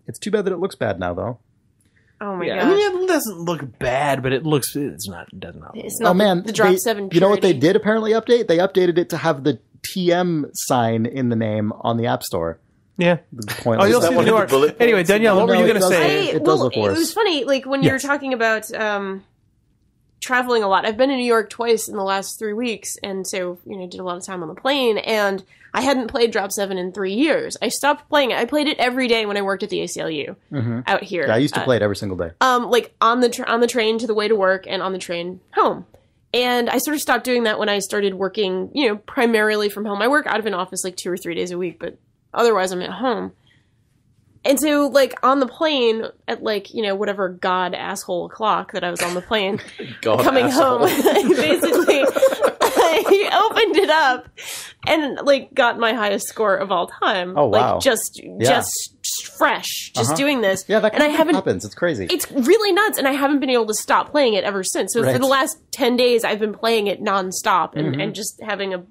It's too bad that it looks bad now, though. Oh my god! I mean, it doesn't look bad, but it doesn't look. It's not the Drop 7 purity. You know what they did apparently update? They updated it to have the TM sign in the name on the App Store. Yeah. Oh, you'll see the new art. Anyway, Danielle, what were you going to say? It does look worse. It was funny, like when you were talking about traveling a lot. I've been in New York twice in the last 3 weeks, and so did a lot of time on the plane. And I hadn't played Drop 7 in 3 years. I stopped playing it. I played it every day when I worked at the ACLU out here. Yeah, I used to play it every single day. Like on the train to the way to work and on the train home. And I sort of stopped doing that when I started working, primarily from home. I work out of an office like 2 or 3 days a week, but otherwise I'm at home. And so, like, on the plane at, like, whatever asshole o'clock that I was on the plane coming home, basically, I opened it up and like got my highest score of all time. Oh, wow. Like just fresh, just doing this. Yeah, that and I kind of haven't. happens. It's crazy. It's really nuts, and I haven't been able to stop playing it ever since. So for the last 10 days, I've been playing it nonstop and just having a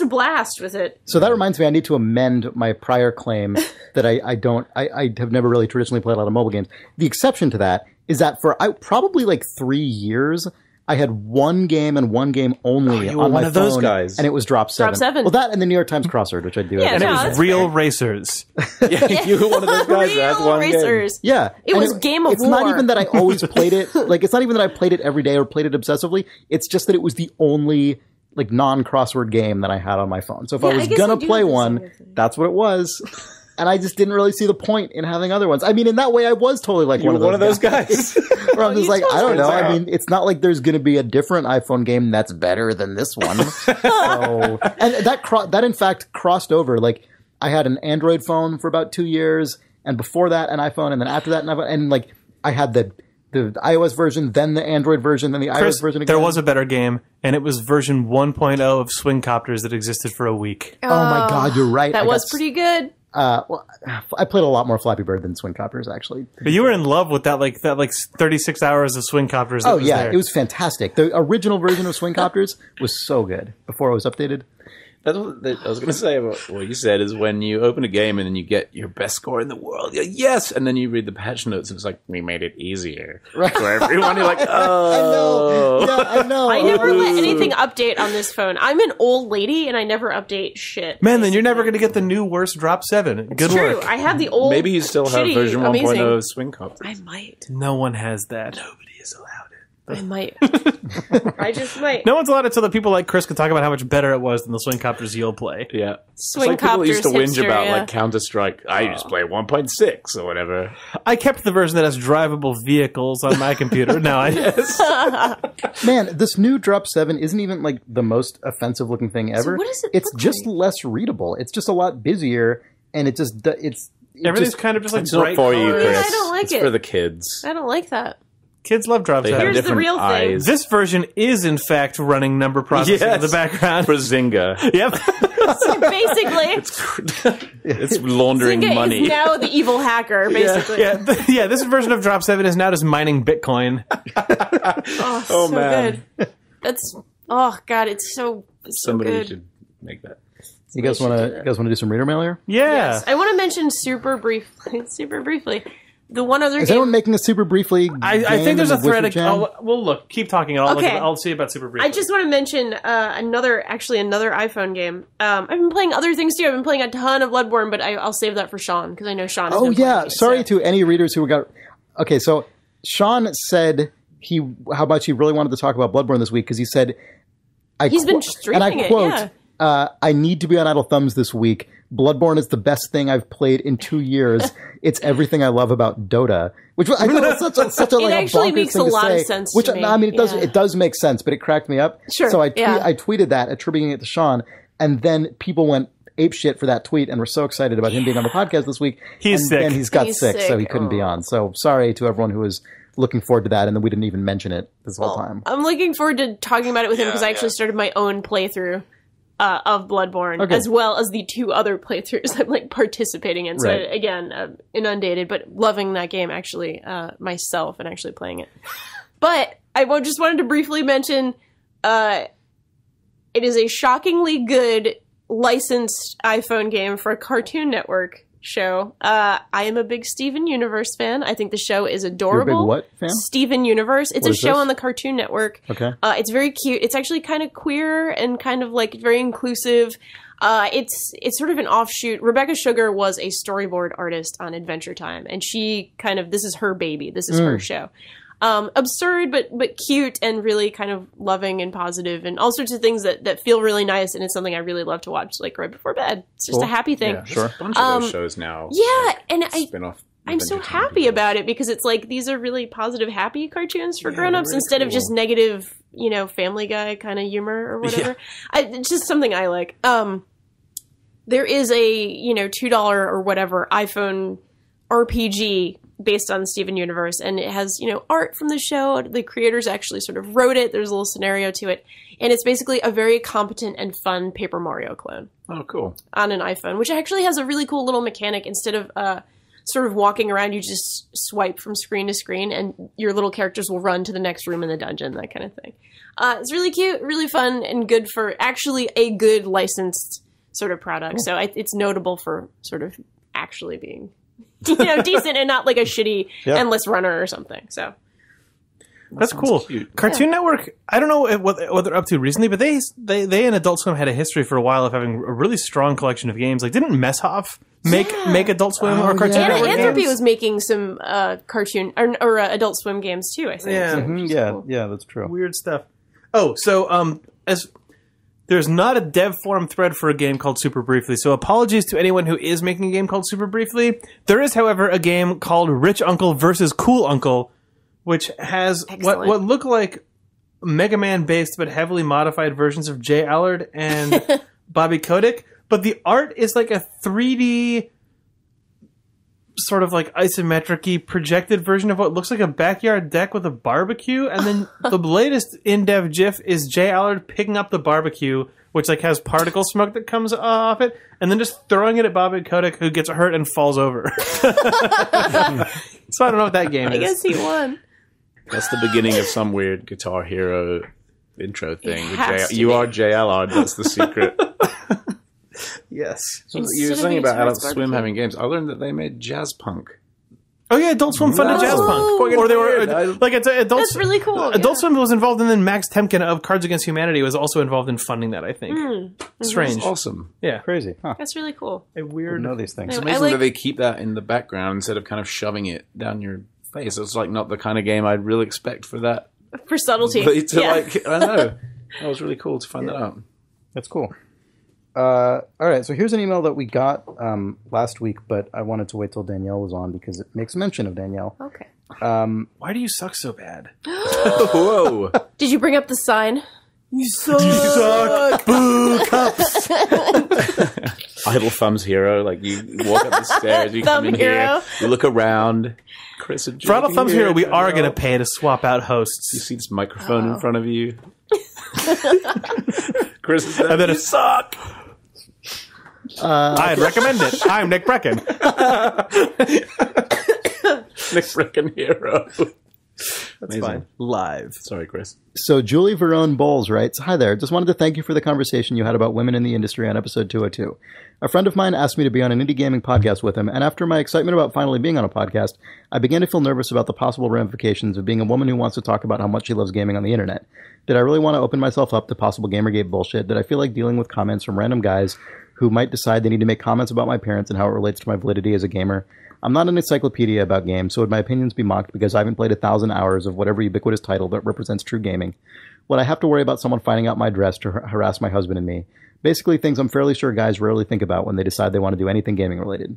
blast with it. So that reminds me, I need to amend my prior claim that I have never really traditionally played a lot of mobile games. The exception to that is that for probably like 3 years, I had one game and one game only on my phone. of those guys. And it was Drop 7. Drop 7. Well, that and the New York Times Crossword, which I do. Yeah, And it was that's Real fair. Racers. You were one of those guys. That's Real one game. racers. Yeah. It And was Game of It's War. not even that I always played it. Like, it's not even that I played it every day or played it obsessively. It's just that it was the only like non-crossword game that I had on my phone. So if I Yeah, was I guess gonna I do play have this one, other thing. that's what it was. And I just didn't really see the point in having other ones. I mean, in that way, I was totally like You were one of those guys. Where I'm just you like, I don't know. totally I are. mean, it's not like there's going to be a different iPhone game that's better than this one. And that in fact crossed over. Like, I had an Android phone for about 2 years, and before that, an iPhone, and then after that, an iPhone. And like, I had the iOS version, then the Android version, then the Chris, iOS version again. there was a better game, and it was version 1.0 of Swing Copters that existed for a week. Oh my God, you're right. That was pretty good. Well, I played a lot more Flappy Bird than Swing Copters, actually. But you were in love with that 36 hours of Swing Copters. That Oh was yeah, there. it was fantastic. The original version of Swing Copters was so good before it was updated. That's what I was going to say about what you said is when you open a game and then you get your best score in the world, you're like, yes, and then you read the patch notes and it's like, we made it easier for everyone. You're like, oh. I know. Yeah, I know. I never let anything update on this phone. I'm an old lady and I never update shit. Man, then you're never going to get the new worst Drop 7. Good True. work. I have the old. Maybe you still have shitty, version 1.0 amazing. of Swing Copters. I might. No one has that. Nobody is allowed it. I might. I just might. No one's allowed it so that people like Chris can talk about how much better it was than the Swing Copters you'll play. Yeah. Swing it's like people used to Copters, whinge Hipster, about yeah. like Counter-Strike. I just play 1.6 or whatever. I kept the version that has drivable vehicles on my computer. No, Man, this new Drop 7 isn't even like the most offensive looking thing ever. what does it It's look just like? less readable. It's just a lot busier, and it just everything's kind of just like It's not bright for you, colors. Chris. I don't like it's it. for the kids. I don't like that. Kids love Drop They 7. have Here's the different real thing. eyes. This version is, in fact, running number processing in the background. For Zynga. Yep. Basically, It's laundering Zynga money. is now the evil hacker. Basically, yeah, this version of Drop 7 is now just mining Bitcoin. Oh, Oh, so man. good. That's God. It's so Somebody good. should make that. You guys want to do some reader mail here? Yeah. Yes. I want to mention super briefly, the one other Is game. anyone making a super briefly? I think there's a thread. Well, look, keep talking. Okay. I'll see about Super Briefly. I just want to mention another iPhone game. I've been playing other things too. I've been playing a ton of Bloodborne, but I'll save that for Sean because I know Sean. Has Oh been playing yeah, it, sorry so. to any readers who got. Okay, so Sean said how much he really wanted to talk about Bloodborne this week because he said He's been and streaming I it, quote, yeah. I need to be on Idle Thumbs this week. Bloodborne is the best thing I've played in 2 years. It's everything I love about Dota, which I know is such a like a actually bonkers makes thing a to lot of say, sense Which to me, I mean, yeah. it does make sense, but it cracked me up. Sure, So I yeah. tweeted that, attributing it to Sean, and then people went apeshit for that tweet and were so excited about him being on the podcast this week. He's and sick. then he's got He's sick, so sick. he couldn't be on. So sorry to everyone who was looking forward to that, and then we didn't even mention it this whole time. I'm looking forward to talking about it with him because I Yeah, actually started my own playthrough of Bloodborne, Okay. as well as the 2 other playthroughs I'm like participating in. So Right. again, inundated, but loving that game actually myself and actually playing it. But I just wanted to briefly mention it is a shockingly good licensed iPhone game for a Cartoon Network show. I am a big Steven Universe fan. I think the show is You're a adorable. big what fan? Steven Universe. It's What a is show this? on the Cartoon Network. Okay. It's very cute. It's actually kind of queer and kind of like very inclusive. It's sort of an offshoot. Rebecca Sugar was a storyboard artist on Adventure Time, and she this is her baby. This is her show. Absurd, but cute and really kind of loving and positive and all sorts of things that feel really nice. And it's something I really love to watch like right before bed. It's just a happy thing. Yeah, sure. A bunch of those shows now. Yeah, and Spin-off. I'm so Adventure Time happy people. about it because it's like these are really positive, happy cartoons for grown-ups instead of just negative, Family Guy kind of humor or whatever. It's just something I like. There is a $2 or whatever iPhone RPG based on Steven Universe, and it has, art from the show. The creators actually sort of wrote it. There's a little scenario to it. And it's basically a very competent and fun Paper Mario clone. Oh, cool. On an iPhone, which actually has a really cool little mechanic. Instead of sort of walking around, you just swipe from screen to screen, and your little characters will run to the next room in the dungeon, that kind of thing. It's really cute, really fun, and good for actually a good licensed sort of product. So it's notable for sort of actually being, decent and not like a shitty endless runner or something. So that's cool. Cute. Cartoon Network, I don't know what they're up to recently, but they and Adult Swim had a history for a while of having a really strong collection of games. Like, didn't Messhoff make Adult Swim or Cartoon Network Anthropy games? was making some cartoon or Adult Swim games too, I think. Yeah. So, cool. Yeah, that's true. Weird stuff. Oh, so as there's not a dev forum thread for a game called Super Briefly, so apologies to anyone who is making a game called Super Briefly. There is, however, a game called Rich Uncle versus Cool Uncle, which has what look like Mega Man-based but heavily modified versions of Jay Allard and Bobby Kotick, but the art is like a 3D sort of like isometric-y projected version of what looks like a backyard deck with a barbecue, and then the latest in-dev GIF is Jay Allard picking up the barbecue, which like has particle smoke that comes off it, and then just throwing it at Bobby Kotick, who gets hurt and falls over. So I don't know what that game is. I guess he won. That's the beginning of some weird Guitar Hero intro thing. You are Jay Allard. That's the secret. Yes. So you were saying about Adult Swim having games. I learned that they made Jazzpunk. Oh yeah, Adult Swim funded Jazzpunk. Or they were Adult. That's really cool. Adult Swim was involved, and then Max Temkin of Cards Against Humanity was also involved in funding that, I think. Strange. That's awesome. Yeah. Crazy. Huh. That's really cool. A weird. Know these things. It's amazing that they keep that in the background instead of kind of shoving it down your face. It's like not the kind of game I'd really expect for that. For subtlety. I don't know. That was really cool to find that out. That's cool. All right, so here's an email that we got last week, but I wanted to wait till Danielle was on because it makes mention of Danielle. Okay. Why do you suck so bad? Whoa. Did you bring up the sign? You suck. Boo, cups. Idle Thumbs Hero. Like you walk up the stairs, you come in here, you look around. Chris and For Idle Thumbs Hero, we are going to pay to swap out hosts. You see this microphone in front of you. Chris is there. And then You suck. I'd recommend it. I'm Nick Breckon. Nick Breckon Hero. That's fine. Live. Sorry, Chris. So Julie Verone Bowles writes, "Hi there. Just wanted to thank you for the conversation you had about women in the industry on episode 202. A friend of mine asked me to be on an indie gaming podcast with him, and after my excitement about finally being on a podcast, I began to feel nervous about the possible ramifications of being a woman who wants to talk about how much she loves gaming on the internet. Did I really want to open myself up to possible Gamergate bullshit? Did I feel like dealing with comments from random guys who might decide they need to make comments about my parents and how it relates to my validity as a gamer? I'm not an encyclopedia about games, so would my opinions be mocked because I haven't played 1,000 hours of whatever ubiquitous title that represents true gaming? Would I have to worry about someone finding out my address to harass my husband and me? Basically things I'm fairly sure guys rarely think about when they decide they want to do anything gaming related.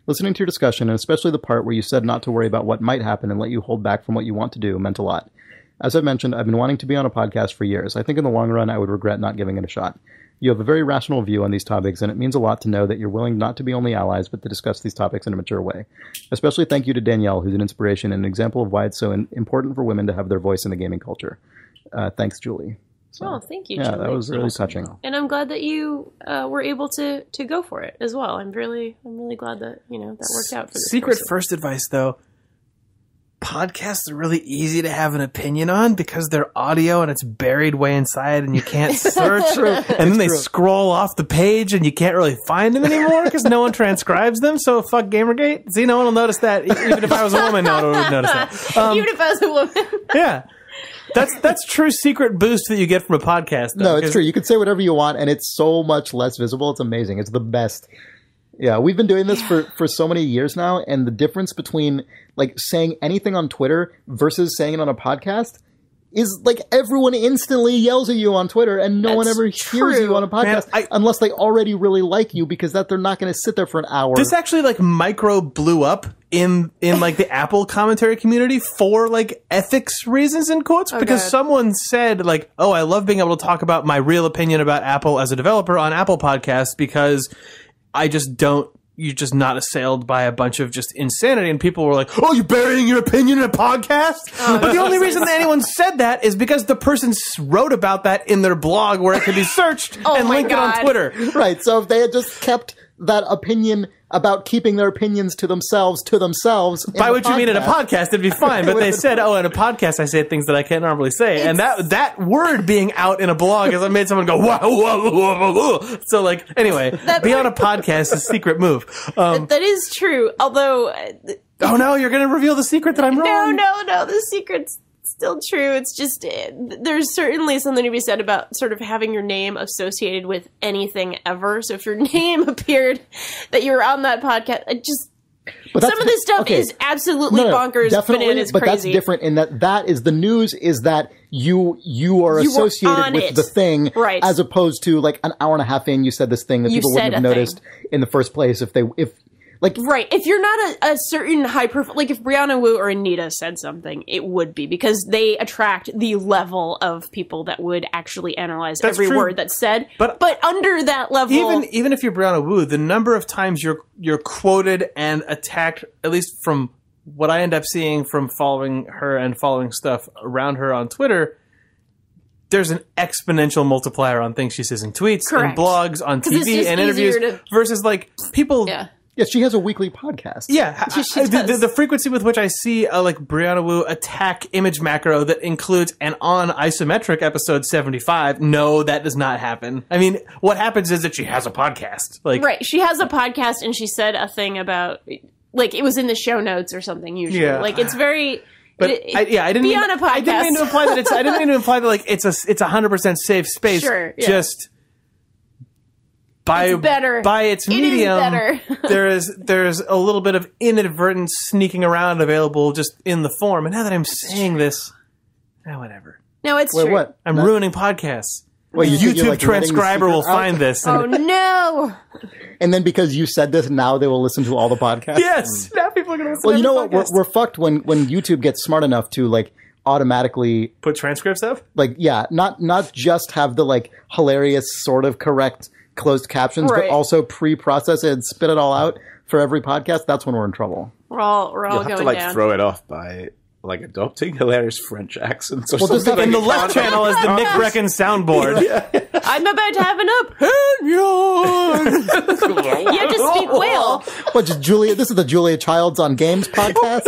Listening to your discussion, and especially the part where you said not to worry about what might happen and let you hold back from what you want to do, meant a lot. As I've mentioned, I've been wanting to be on a podcast for years. I think in the long run I would regret not giving it a shot. You have a very rational view on these topics, and it means a lot to know that you're willing not to be only allies, but to discuss these topics in a mature way. Especially thank you to Danielle, who's an inspiration and an example of why it's so important for women to have their voice in the gaming culture. Thanks, Julie. So, thank you, yeah, Julie. that was really touching. And I'm glad that you were able to go for it as well. I'm really glad that that worked out for this Secret person. first advice, though. Podcasts are really easy to have an opinion on because they're audio and it's buried way inside and you can't search. And then they scroll off the page and you can't really find them anymore because no one transcribes them. So fuck Gamergate. See, no one will notice that. Even if I was a woman, no one would notice that. Even if I was a woman. Yeah. That's true secret boost that you get from a podcast. Though, no, it's true. You can say whatever you want and it's so much less visible. It's amazing. It's the best. Yeah, we've been doing this for so many years now, and the difference between like saying anything on Twitter versus saying it on a podcast is like everyone instantly yells at you on Twitter, and no one ever hears you on a podcast unless they already really like you, because that they're not going to sit there for an hour. This actually like micro blew up in like the Apple commentary community for like ethics reasons in quotes, because someone said like, "Oh, I love being able to talk about my real opinion about Apple as a developer on Apple Podcasts because I just don't you're just not assailed by a bunch of just insanity. And people were like, oh, you're burying your opinion in a podcast? But the only reason that anyone said that is because the person wrote about that in their blog where it could be searched and linked it on Twitter. Right. So if they had just kept that opinion about keeping their opinions to themselves by which you mean in a podcast, it'd be fine. But they said, oh, in a podcast, I say things that I can't normally say. And that word being out in a blog has made someone go, whoa, whoa, whoa, whoa, whoa. So, like, anyway, be on a podcast is a secret move. That is true. Although... oh, no, you're going to reveal the secret that I'm wrong. No, the secret's still true. It's just, there's certainly something to be said about sort of having your name associated with anything ever. So if your name appeared that you were on that podcast, some of this stuff is absolutely bonkers, bananas, but crazy. That's different in that is the news is that you are associated with the thing, right, as opposed to like an hour and a half in you said this thing that people wouldn't have noticed in the first place right. If you're not a certain high profile, like if Brianna Wu or Anita said something, it would be because they attract the level of people that would actually analyze every word that's said. But under that level, even if you're Brianna Wu, the number of times you're quoted and attacked, at least from what I end up seeing from following her and following stuff around her on Twitter, there's an exponential multiplier on things she says in tweets and blogs, on TV and interviews versus like people. Yeah. Yes, she has a weekly podcast. Yeah, the frequency with which I see like Brianna Wu attack Image Macro that includes an on isometric episode 75. No, that does not happen. I mean, what happens is that she has a podcast. Like, right, she has a podcast and she said a thing about like it was in the show notes or something. Usually, like it's very. But I didn't mean on a podcast. I didn't mean to imply that I didn't mean to imply that like it's 100% safe space. Sure, yeah. Just. By its medium, there's a little bit of inadvertent sneaking around available just in the form. And now that I'm saying this, whatever. No, it's true. What? I'm ruining podcasts. Well, YouTube like transcriber will find this. Oh no! And then because you said this, now they will listen to all the podcasts. Yes, now people are going to listen. Well, you know what? We're fucked when YouTube gets smart enough to like automatically put transcripts up. Like, yeah, not just have the like hilarious sort of correct closed captions, but also pre-process it and spit it all out for every podcast. That's when we're in trouble. We're all You'll going have to like down. throw it off by like adopting hilarious French accents or just something. In the left channel is the Nick Breckon soundboard. I'm about to have an opinion. You have to speak whale. What, just Julia? This is the Julia Childs on Games podcast.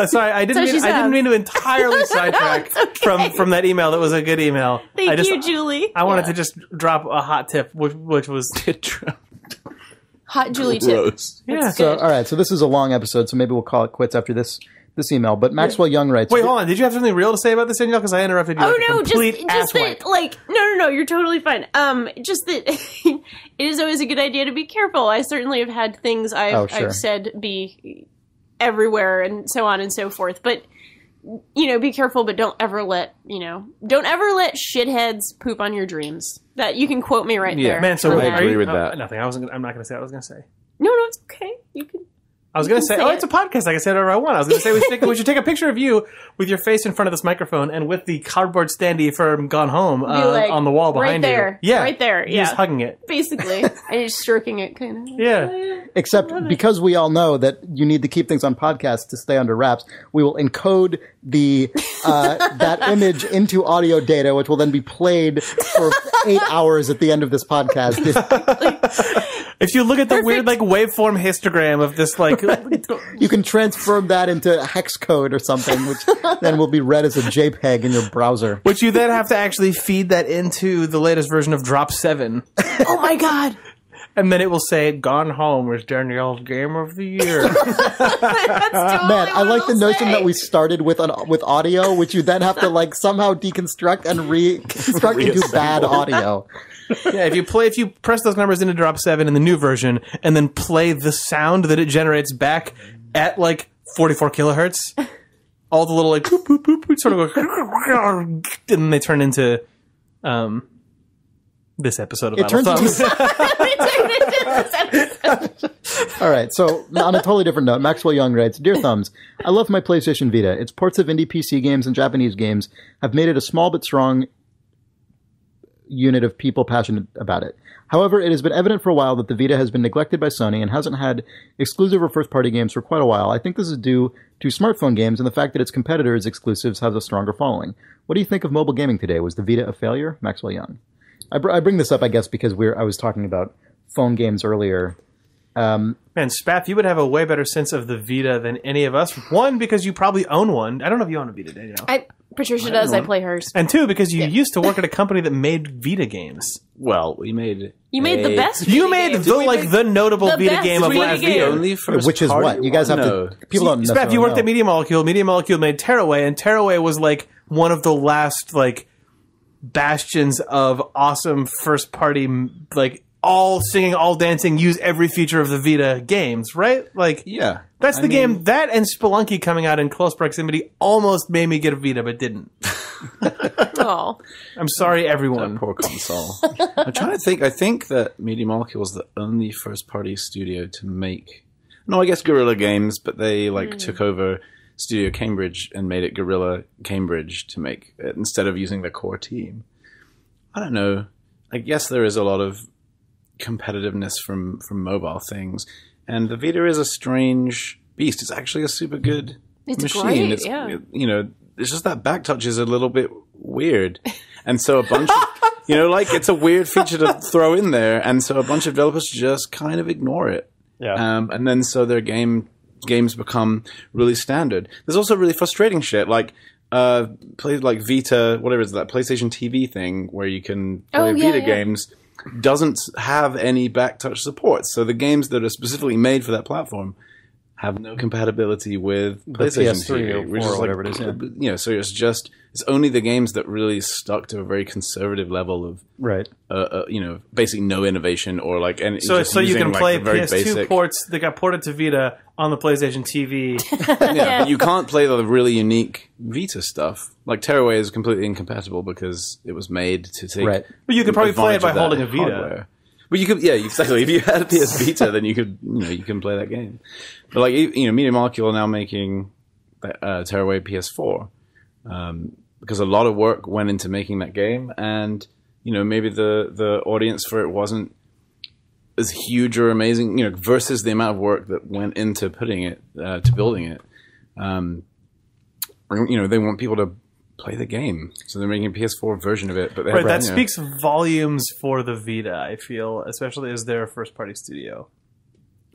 Sorry, I didn't mean to entirely sidetrack from that email. That was a good email. Thank you, Julie. I wanted to just drop a hot tip, which was hot Julie tip. Yeah. So, all right. So this is a long episode, so maybe we'll call it quits after this email. But Maxwell Young writes. Wait, hold on. Did you have something real to say about this, Danielle? Because I interrupted you. Oh like no, a complete just asswipe. that, like, no, you're totally fine. Just that it is always a good idea to be careful. I certainly have had things I've said be everywhere and so on and so forth. But be careful. But don't ever let shitheads poop on your dreams. That you can quote me right there. Man, so I agree with that. Nothing. I'm not going to say what I was going to say. No, it's okay. You can. I was going to say, it's a podcast. I can say whatever I want. I was going to say we should take a picture of you with your face in front of this microphone and with the cardboard standee from Gone Home on the wall behind you. Yeah, right there. You're just hugging it, basically, and you're stroking it, kind of. Yeah. Except because we all know that you need to keep things on podcasts to stay under wraps, we will encode the that image into audio data, which will then be played for 8 hours at the end of this podcast. If you look at the weird like waveform histogram of this, like you can transform that into hex code or something, which then will be read as a JPEG in your browser. Which you then have to actually feed that into the latest version of Drop 7. Oh my god. And then it will say, Gone Home was Danielle's Game of the Year. That's totally Man, I like the notion that we started with audio, which you then have to like somehow deconstruct and reconstruct into bad audio. Yeah, if you press those numbers into Drop 7 in the new version, and then play the sound that it generates back at like 44 kilohertz, all the little like boop, boop, boop, boop, sort of go, and then they turn into this episode of Idle Thumbs. All right, so on a totally different note, Maxwell Young writes, Dear Thumbs, I love my PlayStation Vita. Its ports of indie PC games and Japanese games have made it a small but strong unit of people passionate about it. However, it has been evident for a while that the Vita has been neglected by Sony and hasn't had exclusive or first-party games for quite a while. I think this is due to smartphone games and the fact that its competitors' exclusives have a stronger following. What do you think of mobile gaming today? Was the Vita a failure? Maxwell Young. I bring this up, I guess, because I was talking about phone games earlier. Man, Spaff, you would have a way better sense of the Vita than any of us. One, because you probably own one. I don't know if you own a Vita, Danielle. Patricia does. I play hers. And two, because you used to work at a company that made Vita games. Well, we made... You made the best You Vita made game. the notable The Vita best game of Vita last game. year. Only first Which is party what? You guys have one? to... People don't Spaff, necessarily you worked know. at Media Molecule. Media Molecule made Tearaway, and Tearaway was like one of the last like bastions of awesome first party like all singing, all dancing, use every feature of the Vita games, right? Like, Yeah. that's the game. That and Spelunky coming out in close proximity almost made me get a Vita, but didn't. Oh. I'm sorry, everyone. Poor console. I'm trying to think. I think that Media Molecule was the only first-party studio to make... No, I guess Guerrilla Games, but they took over Studio Cambridge and made it Guerrilla Cambridge to make it instead of using the core team. I don't know. I guess there is a lot of competitiveness from mobile things, and the Vita is a strange beast. It's actually a super good machine. Great, It's yeah. It's just that back touch is a little bit weird, and so a bunch of it's a weird feature to throw in there, and so a bunch of developers just kind of ignore it. And then so their games become really standard. There's also really frustrating shit like play like Vita, whatever it is, that PlayStation TV thing where you can play Vita games doesn't have any back touch support. So the games that are specifically made for that platform have no compatibility with PlayStation PS3 TV, or which 4 is or whatever it is. So it's only the games that really stuck to a very conservative level of Right. basically no innovation or like any. So you can play very PS2 basic ports that got ported to Vita on the PlayStation TV. Yeah, but you can't play the really unique Vita stuff. Like Tearaway is completely incompatible because it was made to take. Right. But you could probably play it by advantage of holding a that Vita. hardware. But you could, yeah, exactly. If you had a PS Vita, then you could, you can play that game. But like, Media Molecule are now making Tearaway PS4 because a lot of work went into making that game, and maybe the audience for it wasn't as huge or amazing, versus the amount of work that went into putting it to building it. They want people to play the game, so they're making a PS4 version of it. But Right, that speaks volumes for the Vita, I feel, especially as their first-party studio.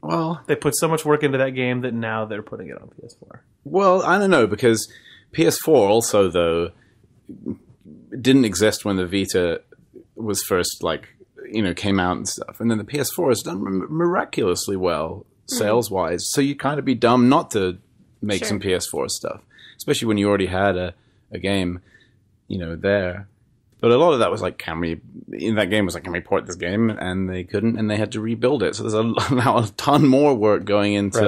Well, They put so much work into that game that now they're putting it on PS4. well, I don't know, because PS4 also though didn't exist when the Vita was first came out and stuff, and then the PS4 has done miraculously well sales-wise. So you'd kind of be dumb not to make some PS4 stuff, especially when you already had a game, there. But a lot of that was like, can we port this game? And they couldn't, and they had to rebuild it. So there's now a ton more work going into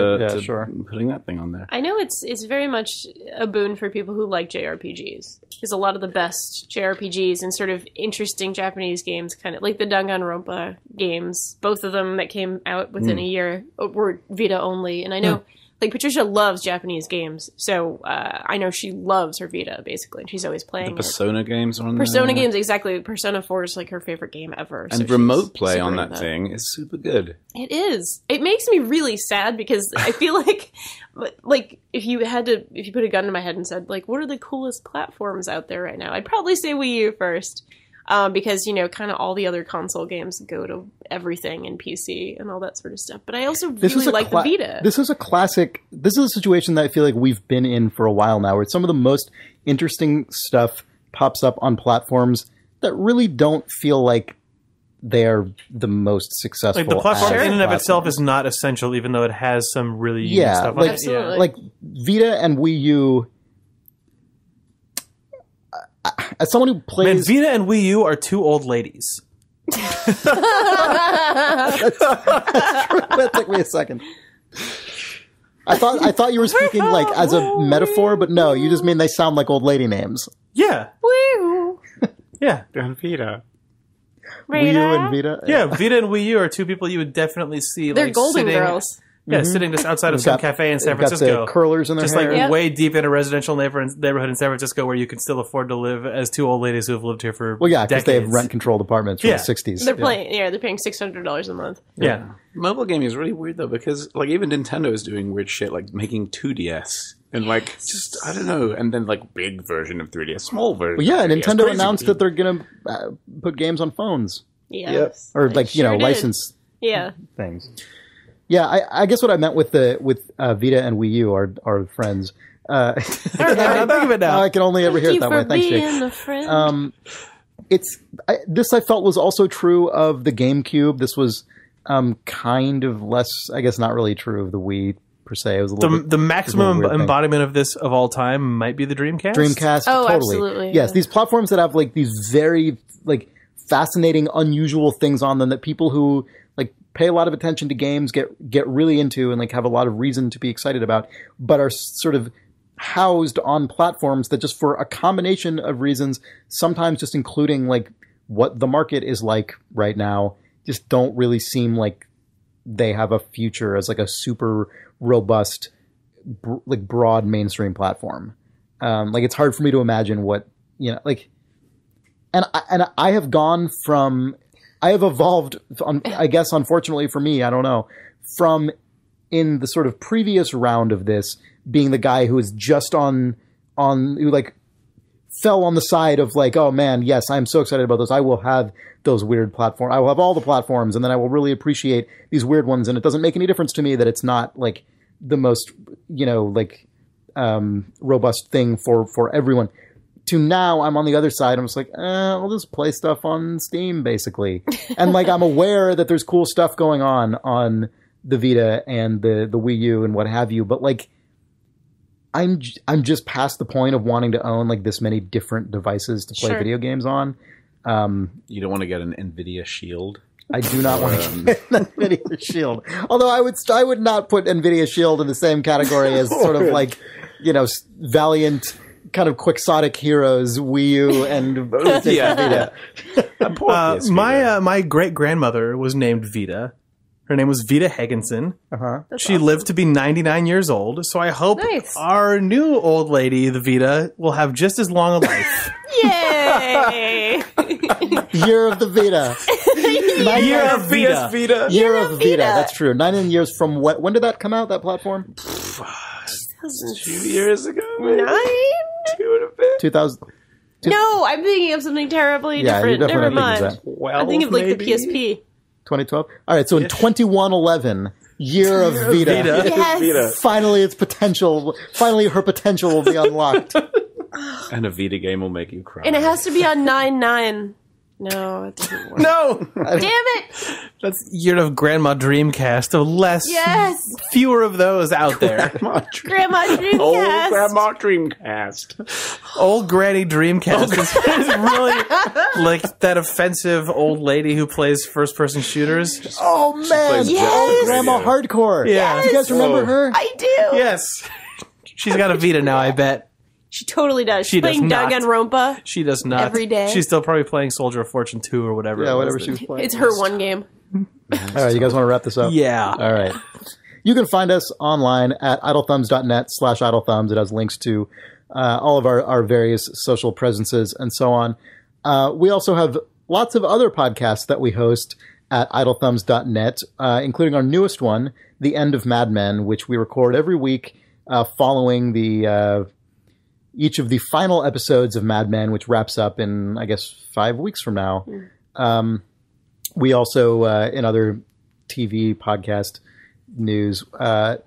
putting that thing on there. I know it's very much a boon for people who like JRPGs. Because a lot of the best JRPGs and sort of interesting Japanese games, kind of like the Danganronpa games, both of them that came out within a year were Vita only. And I know... Like, Patricia loves Japanese games, so I know she loves her Vita, basically, and she's always playing The Persona games are on there. Persona games, exactly. Persona 4 is, like, her favorite game ever. And remote play on that thing is super good. It is. It makes me really sad, because I feel like, if you put a gun to my head and said, like, what are the coolest platforms out there right now? I'd probably say Wii U first. Because, kind of all the other console games go to everything in PC and all that sort of stuff. But I also really like the Vita. This is a situation that I feel like we've been in for a while now, where some of the most interesting stuff pops up on platforms that really don't feel like they're the most successful. Like, the platform as in and of platforms. itself is not essential, even though it has some really unique stuff on it. Absolutely. Like Vita and Wii U. As someone who Man, plays, Vita and Wii U are two old ladies. that took me a second. I thought you were speaking like as a metaphor, but no, you just mean they sound like old lady names. Yeah. Woo! Yeah. And Vita. Wii U and Vita. Yeah, Vita and Wii U are two people you would definitely see. They're like, golden sitting girls. Yeah, sitting just outside of some cafe in San Francisco. Got the curlers in their just hair. like way deep in a residential neighborhood in San Francisco where you can still afford to live as two old ladies who have lived here for because decades. they have rent-controlled apartments from the 60s. They're they're paying $600 a month. Yeah. Mobile gaming is really weird though, because like even Nintendo is doing weird shit like making 2DS and like just I don't know, and then like big version of 3DS, small version. Well, yeah, of 3DS. Nintendo Crazy. announced that they're gonna put games on phones, Yes. or like Sure did. license things. Yeah, I guess what I meant with Vita and Wii U are friends. I'm thinking of it now. I can only ever hear it that way. Thanks, Jake. Being a friend. This I felt was also true of the GameCube. This was kind of less, I guess, not really true of the Wii per se. It was a little bit, The maximum embodiment of this of all time might be the Dreamcast. Dreamcast, Oh, totally. absolutely, Yes, yeah. these platforms that have like these very like fascinating, unusual things on them that people who like pay a lot of attention to games get really into and like have a lot of reason to be excited about, but are sort of housed on platforms that just for a combination of reasons, sometimes just including like what the market is like right now, just don't really seem like they have a future as like a super robust, like broad mainstream platform. Like it's hard for me to imagine what, like, and I have gone from, I have evolved, I guess, unfortunately for me, I don't know, from in the sort of previous round of this being the guy who is just who like fell on the side of like, oh man, yes, I'm so excited about those. I will have those weird platforms. I will have all the platforms, and then I will really appreciate these weird ones. And it doesn't make any difference to me that it's not like the most, robust thing for everyone. To now, I'm on the other side. I'm just like, I'll just play stuff on Steam, basically. And like, I'm aware that there's cool stuff going on the Vita and the Wii U and what have you. But like, I'm just past the point of wanting to own like this many different devices to play video games on. You don't want to get an NVIDIA Shield? I do not want to get an NVIDIA Shield. Although I would not put NVIDIA Shield in the same category as sort of like, Valiant kind of quixotic heroes, Wii U and Vita. My great grandmother was named Vita. Her name was Vita Higginson. She lived to be 99 years old, so I hope our new old lady, the Vita, will have just as long a life. Yay! Year of the Vita. Year of Vita. Year of Vita. That's true. 9 years from when did that come out, that platform? 2 years ago? Maybe? 9? 2 and a bit? 2000. No, I'm thinking of something terribly Yeah, you're different. definitely Never not thinking mind. of that. 12, I'm thinking of like maybe? the PSP. 2012? All right, so in 2111, Year of Vita. Yes. Vita. Finally, her potential will be unlocked. And a Vita game will make you cry. And it has to be on 9/9. No, it doesn't work. No! Damn it! That's Year of Grandma Dreamcast. Fewer of those out there. Grandma Dreamcast. Old Grandma Dreamcast. Old Granny Dreamcast is really like that offensive old lady who plays first-person shooters. Oh man, Yes. Grandma Hardcore. Yeah. Do you guys remember her? I do. Yes. She's got a Vita now, I bet. She totally does. She She's does playing not. Danganronpa. She does not. Every day. She's still probably playing Soldier of Fortune 2 or whatever. Yeah, it whatever was she was playing. It's her one game. All right, you guys want to wrap this up? Yeah. All right. You can find us online at idlethumbs.net/idlethumbs. It has links to all of our various social presences and so on. We also have lots of other podcasts that we host at idlethumbs.net, including our newest one, The End of Mad Men, which we record every week following each of the final episodes of Mad Men, which wraps up in, I guess, 5 weeks from now. We also, in other TV podcast news,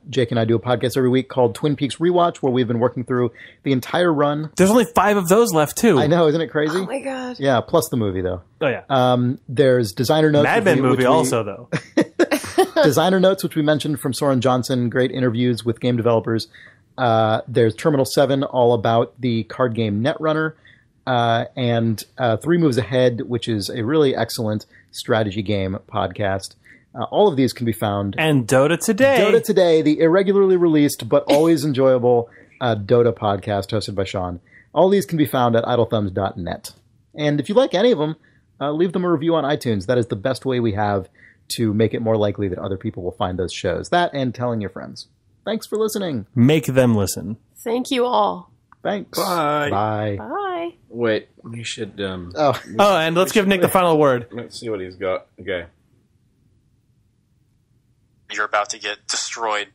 Jake and I do a podcast every week called Twin Peaks Rewatch, where we've been working through the entire run. There's only 5 of those left, too. I know, isn't it crazy? Oh my god. Yeah, plus the movie, though. Oh, yeah. There's Designer Notes. Mad Men movie also, though. Designer Notes, which we mentioned from Soren Johnson, great interviews with game developers. There's Terminal 7, all about the card game Netrunner. And 3 Moves Ahead, which is a really excellent strategy game podcast. All of these can be found. And Dota Today. Dota Today, the irregularly released but always enjoyable Dota podcast hosted by Sean. All these can be found at idlethumbs.net. And if you like any of them, leave them a review on iTunes. That is the best way we have to make it more likely that other people will find those shows. That and telling your friends. Thanks for listening. Make them listen. Thank you all. Thanks. Bye. Bye. Bye. Wait, we should. Oh. Oh, and let's give Nick the final word. Let's see what he's got. Okay. You're about to get destroyed.